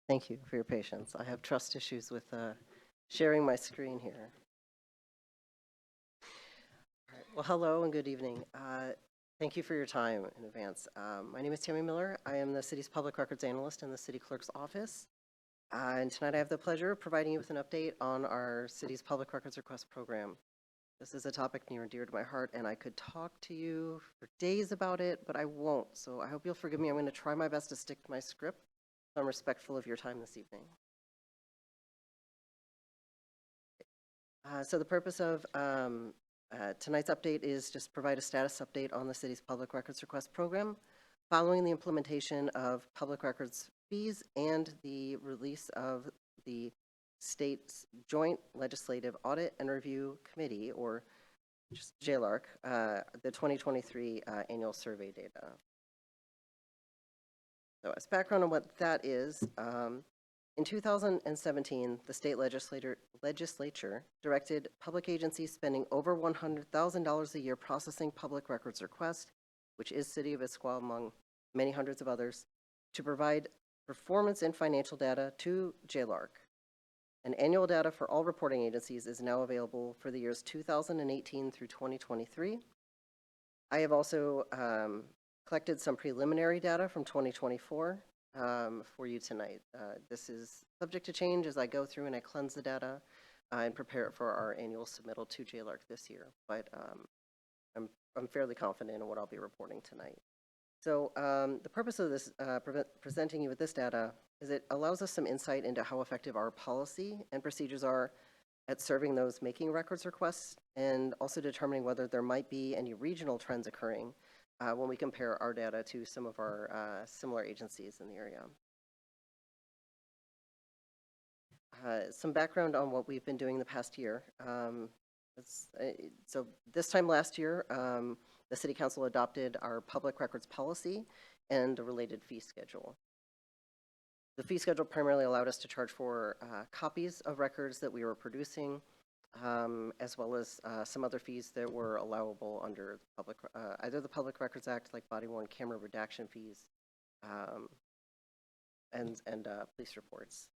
Thank you for your patience. I have trust issues with sharing my screen here. All right. Well, hello and good evening. Thank you for your time in advance. My name is Tammy Miller. I am the city's public records analyst in the city clerk's office. And tonight I have the pleasure of providing you with an update on our city's public records request program. This is a topic near and dear to my heart, and I could talk to you for days about it, but I won't. So I hope you'll forgive me. I'm going to try my best to stick to my script. I'm respectful of your time this evening. So the purpose of tonight's update is just provide a status update on the city's public records request program following the implementation of public records fees and the release of the state's Joint Legislative Audit and Review Committee, or just JLARC, the 2023 annual survey data. So as background on what that is, In 2017, the state legislature directed public agencies spending over $100,000 a year processing public records requests, which is City of Issaquah among many hundreds of others, to provide performance and financial data to JLARC. And annual data for all reporting agencies is now available for the years 2018 through 2023. I have also collected some preliminary data from 2024 for you tonight. This is subject to change as I go through and I cleanse the data and prepare it for our annual submittal to JLARC this year. But I'm fairly confident in what I'll be reporting tonight. So the purpose of this, presenting you with this data, is it allows us some insight into how effective our policy and procedures are at serving those making records requests, and also determining whether there might be any regional trends occurring when we compare our data to some of our similar agencies in the area. Some background on what we've been doing the past year. So this time last year, the City Council adopted our public records policy and a related fee schedule. The fee schedule primarily allowed us to charge for copies of records that we were producing, as well as some other fees that were allowable under the public, either the Public Records Act, like body-worn camera redaction fees, and police reports.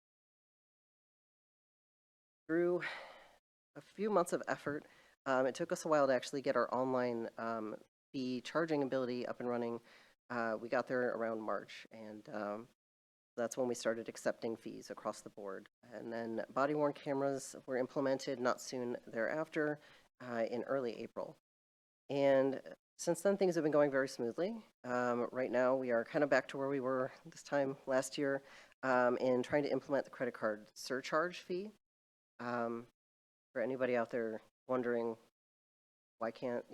Through a few months of effort, it took us a while to actually get our online fee charging ability up and running. We got there around March, and that's when we started accepting fees across the board. And then body-worn cameras were implemented not soon thereafter, in early April. And since then, things have been going very smoothly. Right now, we are kind of back to where we were this time last year in trying to implement the credit card surcharge fee. For anybody out there wondering why can't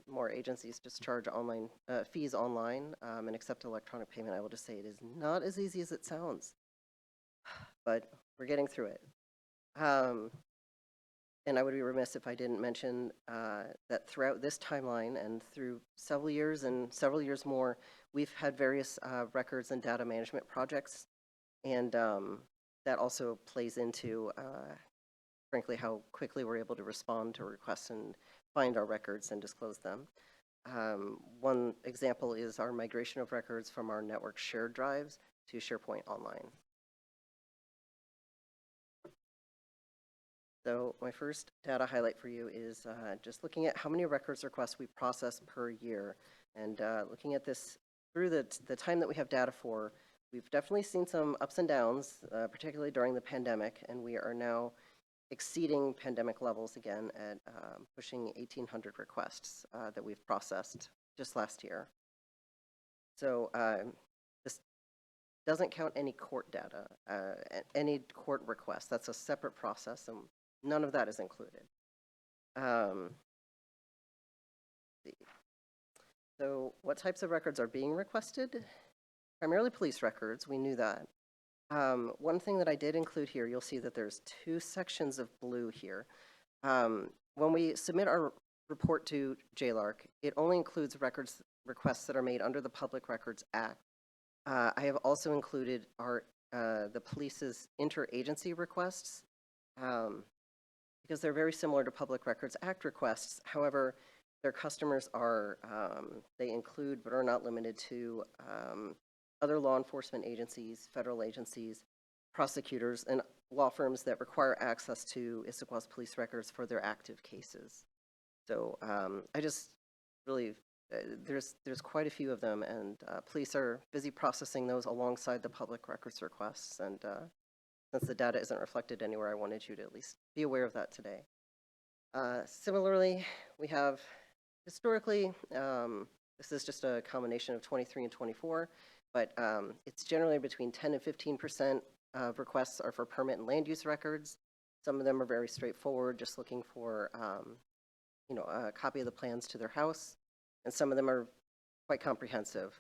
more agencies just charge online fees online and accept electronic payment, I will just say it is not as easy as it sounds, but we're getting through it. And I would be remiss if I didn't mention that throughout this timeline and through several years and several years more, we've had various records and data management projects, and that also plays into frankly, how quickly we're able to respond to requests and find our records and disclose them. One example is our migration of records from our network shared drives to SharePoint Online. So my first data highlight for you is just looking at how many records requests we process per year. And looking at this through the time that we have data for, we've definitely seen some ups and downs, particularly during the pandemic, and we are now exceeding pandemic levels again at pushing 1,800 requests that we've processed just last year. So this doesn't count any court data, any court requests. That's a separate process, and none of that is included. So what types of records are being requested? Primarily police records, we knew that. One thing that I did include here, you'll see that there's two sections of blue here. When we submit our report to JLARC, it only includes records requests that are made under the Public Records Act. I have also included the police's interagency requests because they're very similar to Public Records Act requests. However, their customers are, they include but are not limited to other law enforcement agencies, federal agencies, prosecutors, and law firms that require access to Issaquah's police records for their active cases. So I just really, there's quite a few of them, and police are busy processing those alongside the public records requests. And since the data isn't reflected anywhere, I wanted you to at least be aware of that today. Similarly, we have historically, this is just a combination of 23 and 24, but it's generally between 10 and 15% of requests are for permit and land use records. Some of them are very straightforward, just looking for a copy of the plans to their house, and some of them are quite comprehensive.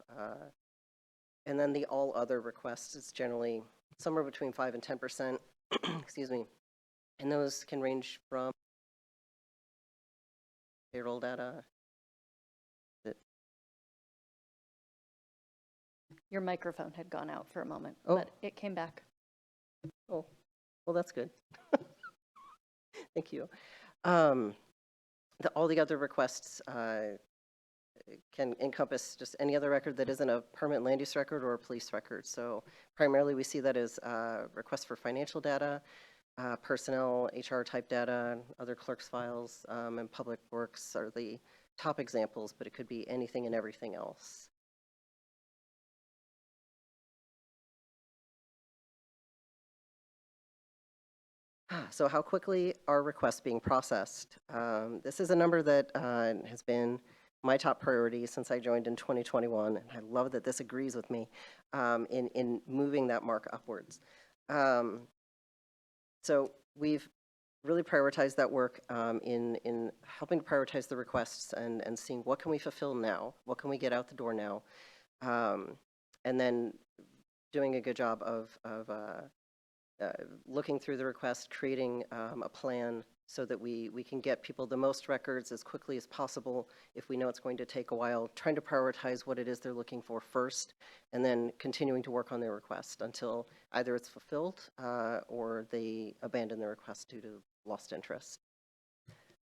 And then the all other requests is generally somewhere between 5 and 10%, excuse me, and those can range from payroll data. Your microphone had gone out for a moment, Oh. but it came back. Oh, well, that's good. Thank you. All the other requests can encompass just any other record that isn't a permanent land use record or a police record. So primarily we see that as requests for financial data, personnel, HR type data, other clerk's files, and public works are the top examples, but it could be anything and everything else. So how quickly are requests being processed? This is a number that has been my top priority since I joined in 2021, and I love that this agrees with me in moving that mark upwards. So we've really prioritized that work in helping to prioritize the requests and seeing what can we fulfill now, what can we get out the door now, and then doing a good job of looking through the request, creating a plan so that we can get people the most records as quickly as possible if we know it's going to take a while, trying to prioritize what it is they're looking for first, and then continuing to work on their request until either it's fulfilled or they abandon the request due to lost interest.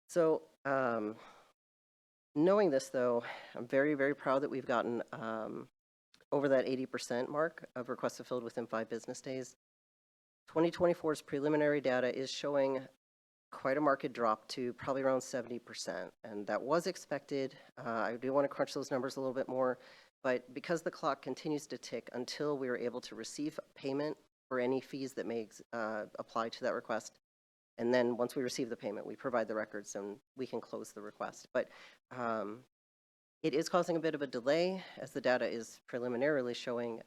So knowing this, though, I'm very, very proud that we've gotten over that 80% mark of requests fulfilled within 5 business days. 2024's preliminary data is showing quite a market drop to probably around 70%, and that was expected. I do want to crunch those numbers a little bit more, but because the clock continues to tick until we are able to receive payment for any fees that may apply to that request, and then once we receive the payment, we provide the records and we can close the request. But it is causing a bit of a delay as the data is preliminarily showing,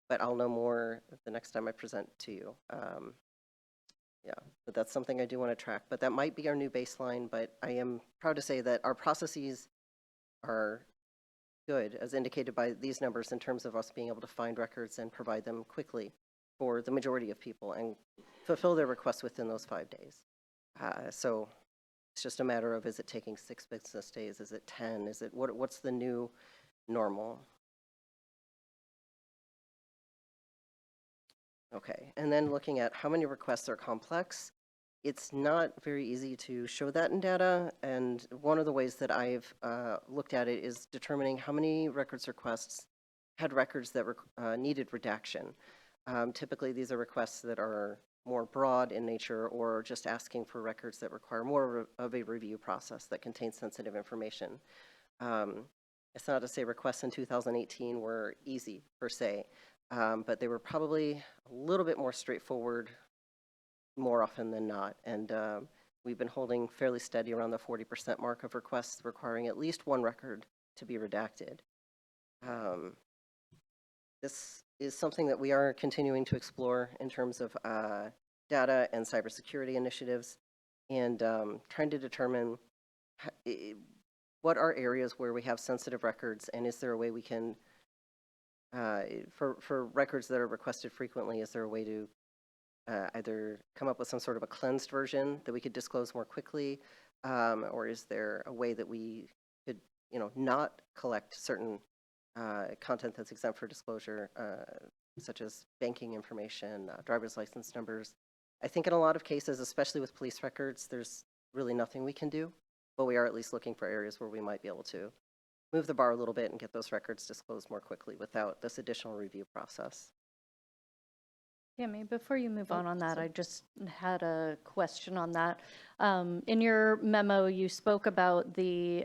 but I'll know more the next time I present to you. Yeah, but that's something I do want to track. But that might be our new baseline, but I am proud to say that our processes are good, as indicated by these numbers, in terms of us being able to find records and provide them quickly for the majority of people and fulfill their requests within those 5 days. So it's just a matter of, is it taking 6 business days? Is it 10? Is it what's the new normal? Okay, and then looking at how many requests are complex, it's not very easy to show that in data, and one of the ways that I've looked at it is determining how many records requests had records that needed redaction. Typically, these are requests that are more broad in nature or just asking for records that require more of a review process that contains sensitive information. It's not to say requests in 2018 were easy, per se. But they were probably a little bit more straightforward more often than not. And we've been holding fairly steady around the 40% mark of requests requiring at least one record to be redacted. This is something that we are continuing to explore in terms of data and cybersecurity initiatives and trying to determine what are areas where we have sensitive records, and is there a way we can for records that are requested frequently, is there a way to either come up with some sort of a cleansed version that we could disclose more quickly, or is there a way that we could, not collect certain content that's exempt for disclosure, such as banking information, driver's license numbers? I think in a lot of cases, especially with police records, there's really nothing we can do, but we are at least looking for areas where we might be able to move the bar a little bit and get those records disclosed more quickly without this additional review process. Maybe before you move on that, I just had a question on that. In your memo, you spoke about the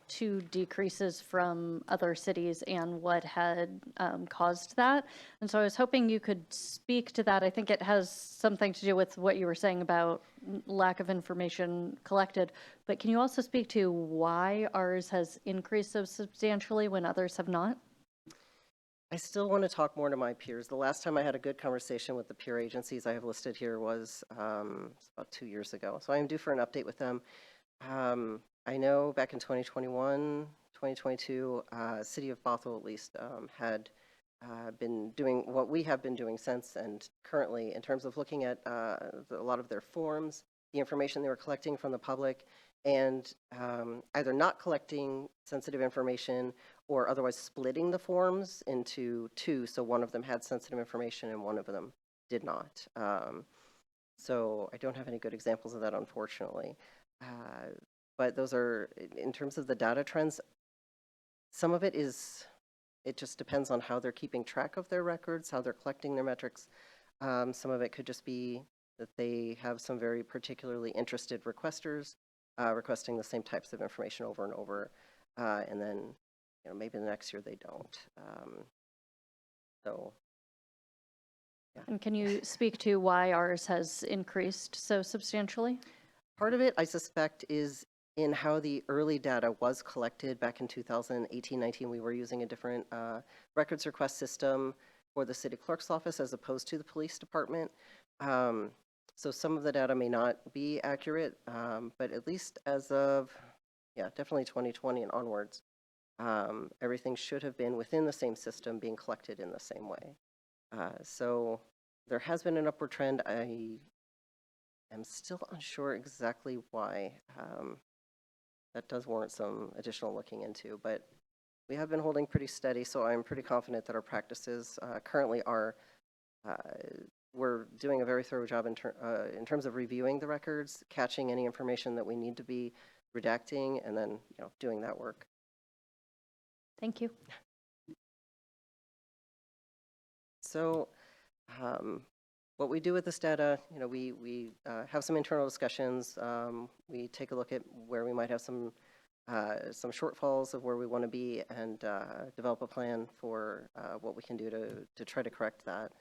2 decreases from other cities and what had caused that. And so I was hoping you could speak to that. I think it has something to do with what you were saying about lack of information collected. But can you also speak to why ours has increased so substantially when others have not? I still want to talk more to my peers. The last time I had a good conversation with the peer agencies I have listed here was about 2 years ago. So I am due for an update with them. I know back in 2021, 2022, City of Bothell at least had been doing what we have been doing since and currently in terms of looking at a lot of their forms, the information they were collecting from the public, and either not collecting sensitive information or otherwise splitting the forms into 2, so one of them had sensitive information and one of them did not. So I don't have any good examples of that, unfortunately. But those are, in terms of the data trends, some of it is, it just depends on how they're keeping track of their records, how they're collecting their metrics. Some of it could just be that they have some very particularly interested requesters requesting the same types of information over and over, and then maybe the next year they don't. So, yeah. And can you speak to why ours has increased so substantially? Part of it, I suspect, is in how the early data was collected back in 2018-19. We were using a different records request system for the city clerk's office as opposed to the police department. So some of the data may not be accurate, but at least as of, definitely 2020 and onwards, everything should have been within the same system being collected in the same way. So there has been an upward trend. I am still unsure exactly why. That does warrant some additional looking into, but we have been holding pretty steady, so I'm pretty confident that our practices currently are, we're doing a very thorough job in terms of reviewing the records, catching any information that we need to be redacting, and then doing that work. Thank you. So what we do with this data, we have some internal discussions. We take a look at where we might have some shortfalls of where we want to be, and develop a plan for what we can do to try to correct that.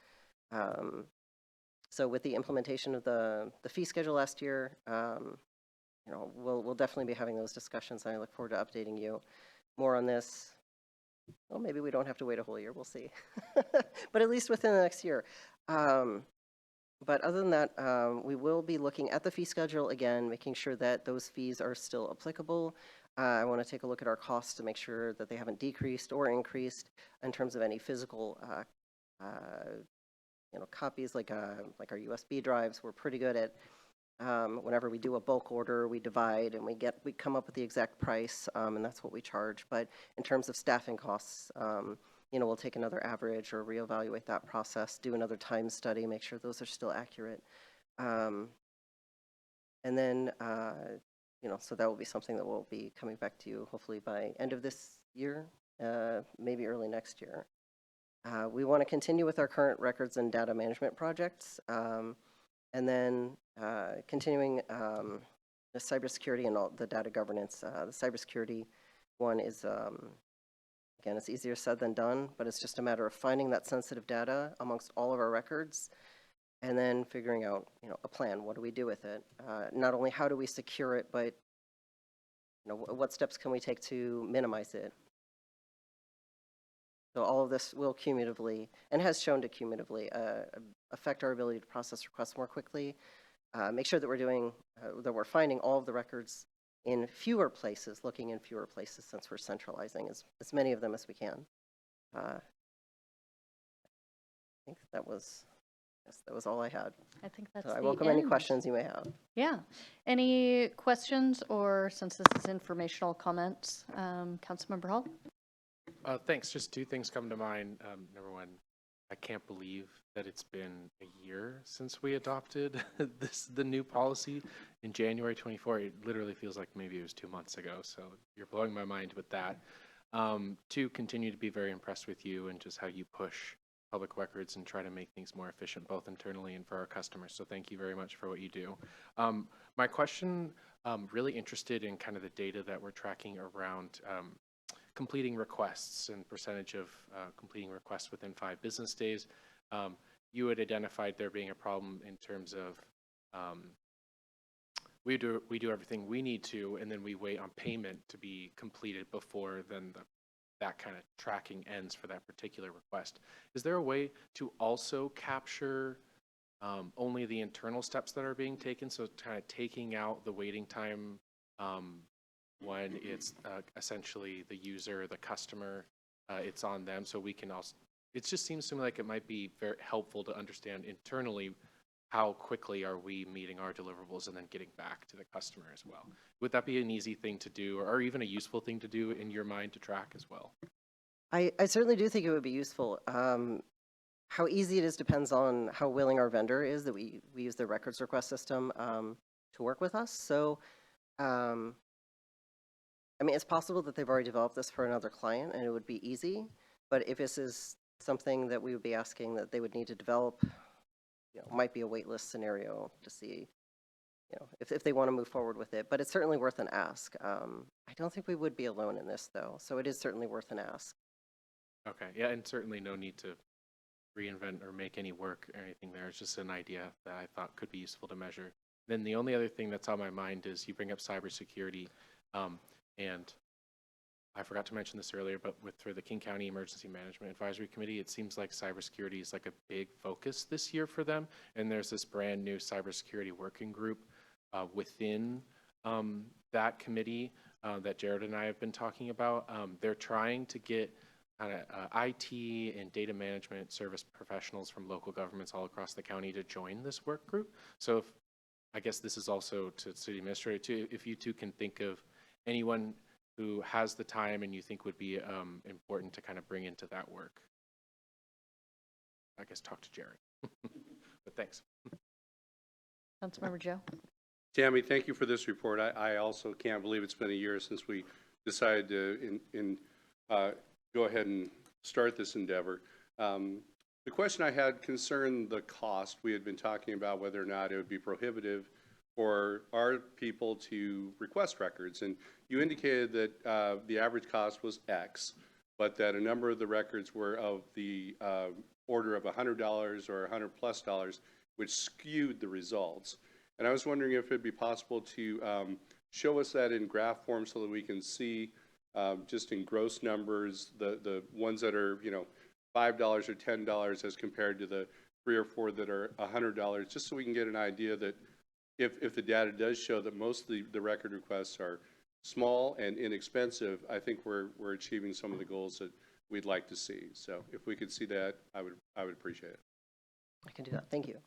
So with the implementation of the fee schedule last year, we'll definitely be having those discussions, and I look forward to updating you more on this. Well, maybe we don't have to wait a whole year, we'll see. But at least within the next year. But other than that, we will be looking at the fee schedule again, making sure that those fees are still applicable. I want to take a look at our costs to make sure that they haven't decreased or increased in terms of any physical copies, like our USB drives. We're pretty good at whenever we do a bulk order, we divide and we come up with the exact price, and that's what we charge. But in terms of staffing costs, we'll take another average or reevaluate that process, do another time study, make sure those are still accurate. And then, so that will be something that we'll be coming back to you hopefully by end of this year, maybe early next year. We want to continue with our current records and data management projects, and then continuing the cybersecurity and all the data governance. The cybersecurity one is, again, it's easier said than done, but it's just a matter of finding that sensitive data amongst all of our records and then figuring out, a plan. What do we do with it? Not only how do we secure it, but, what steps can we take to minimize it? So all of this will cumulatively, and has shown to cumulatively, affect our ability to process requests more quickly, make sure that we're finding all of the records in fewer places, looking in fewer places, since we're centralizing as many of them as we can. I think that was all I had. I think that's so I the welcome end. any questions you may have. Yeah. Any questions, or since this is informational comments, Councilmember Hall? Thanks. Just two things come to mind. Number one, I can't believe that it's been a year since we adopted the new policy in January 24. It literally feels like maybe it was 2 months ago. So you're blowing my mind with that. Two, continue to be very impressed with you and just how you push public records and try to make things more efficient, both internally and for our customers. So thank you very much for what you do. My question, really interested in kind of the data that we're tracking around completing requests and percentage of completing requests within 5 business days. You had identified there being a problem in terms of we do everything we need to, and then we wait on payment to be completed before then that kind of tracking ends for that particular request. Is there a way to also capture only the internal steps that are being taken, so kind of taking out the waiting time when it's essentially the user, the customer, it's on them, so we can also, it just seems to me like it might be very helpful to understand internally how quickly are we meeting our deliverables and then getting back to the customer as well. Would that be an easy thing to do, or even a useful thing to do in your mind to track as well? I certainly do think it would be useful. How easy it is depends on how willing our vendor is that we use their records request system to work with us. So, I mean, it's possible that they've already developed this for another client and it would be easy. But if this is something that we would be asking that they would need to develop, might be a wait list scenario to see, if they want to move forward with it. But it's certainly worth an ask. I don't think we would be alone in this, though. So it is certainly worth an ask. Okay, yeah, and certainly no need to reinvent or make any work or anything there. It's just an idea that I thought could be useful to measure. Then the only other thing that's on my mind is you bring up cybersecurity, and I forgot to mention this earlier, but for the King County Emergency Management Advisory Committee, it seems like cybersecurity is like a big focus this year for them. And there's this brand new cybersecurity working group within that committee that Jared and I have been talking about. They're trying to get kind of IT and data management service professionals from local governments all across the county to join this work group. So I guess this is also to city administrator too, if you two can think of anyone who has the time and you think would be important to kind of bring into that work. I guess talk to Jared, but thanks. Councilmember Joe. Tammy, thank you for this report. I also can't believe it's been a year since we decided to go ahead and start this endeavor. The question I had concerned the cost. We had been talking about whether or not it would be prohibitive for our people to request records. And you indicated that the average cost was X, but that a number of the records were of the order of $100 or $100+, which skewed the results. And I was wondering if it'd be possible to show us that in graph form so that we can see just in gross numbers, the ones that are, $5 or $10 as compared to the 3 or 4 that are $100, just so we can get an idea that if the data does show that most of the record requests are small and inexpensive, I think we're achieving some of the goals that we'd like to see. So if we could see that, I would appreciate it. I can do that. Thank you.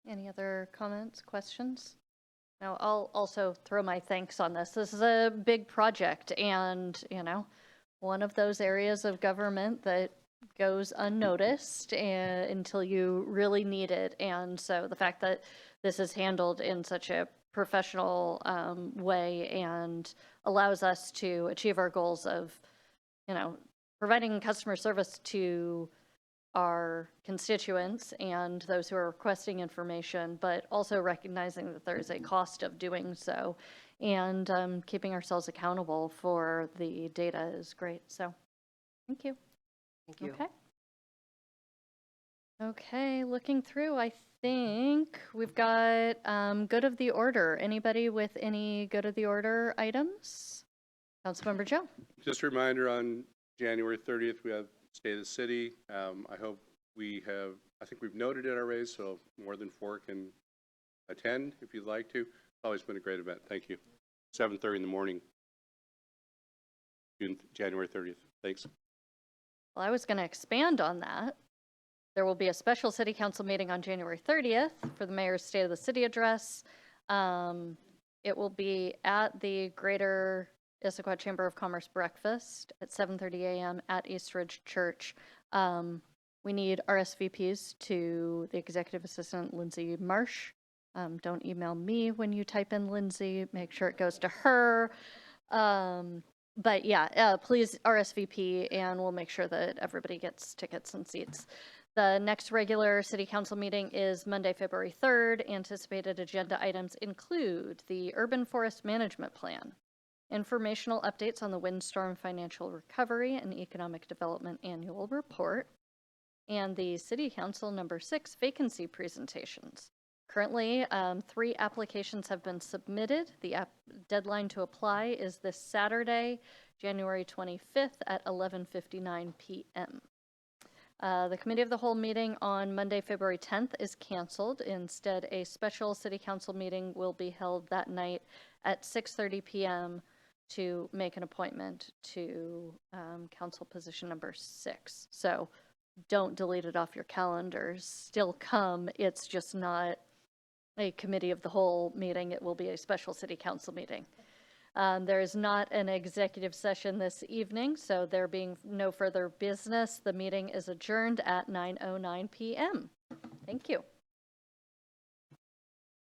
Any other comments, questions? Now, I'll also throw my thanks on this. This is a big project and, one of those areas of government that goes unnoticed until you really need it. And so the fact that this is handled in such a professional way and allows us to achieve our goals of, providing customer service to our constituents and those who are requesting information, but also recognizing that there's a cost of doing so and keeping ourselves accountable for the data is great. So thank you. Thank you. Okay. Okay, looking through, I think we've got good of the order. Anybody with any good of the order items? Councilmember Joe. Just a reminder, on January 30th, we have State of the City. I hope I think we've noted it already, so more than 4 can attend if you'd like to. It's always been a great event. Thank you. 7:30 in the morning, January 30th. Thanks. Well, I was going to expand on that. There will be a special city council meeting on January 30th for the mayor's State of the City address. It will be at the Greater Issaquah Chamber of Commerce breakfast at 7:30 a.m. at East Ridge Church. We need RSVPs to the executive assistant, Lindsay Marsh. Don't email me when you type in Lindsay. Make sure it goes to her. But yeah, please RSVP and we'll make sure that everybody gets tickets and seats. The next regular city council meeting is Monday, February 3rd. Anticipated agenda items include the Urban Forest Management Plan, informational updates on the windstorm financial recovery and economic development annual report, and the City Council number 6 vacancy presentations. Currently, 3 applications have been submitted. The deadline to apply is this Saturday, January 25th at 11:59 p.m. The Committee of the Whole meeting on Monday, February 10th is canceled. Instead, a special City Council meeting will be held that night at 6:30 p.m. to make an appointment to council position number 6. So don't delete it off your calendars. Still come. It's just not a Committee of the Whole meeting. It will be a special City Council meeting. There is not an executive session this evening, so there being no further business, the meeting is adjourned at 9:09 p.m. Thank you.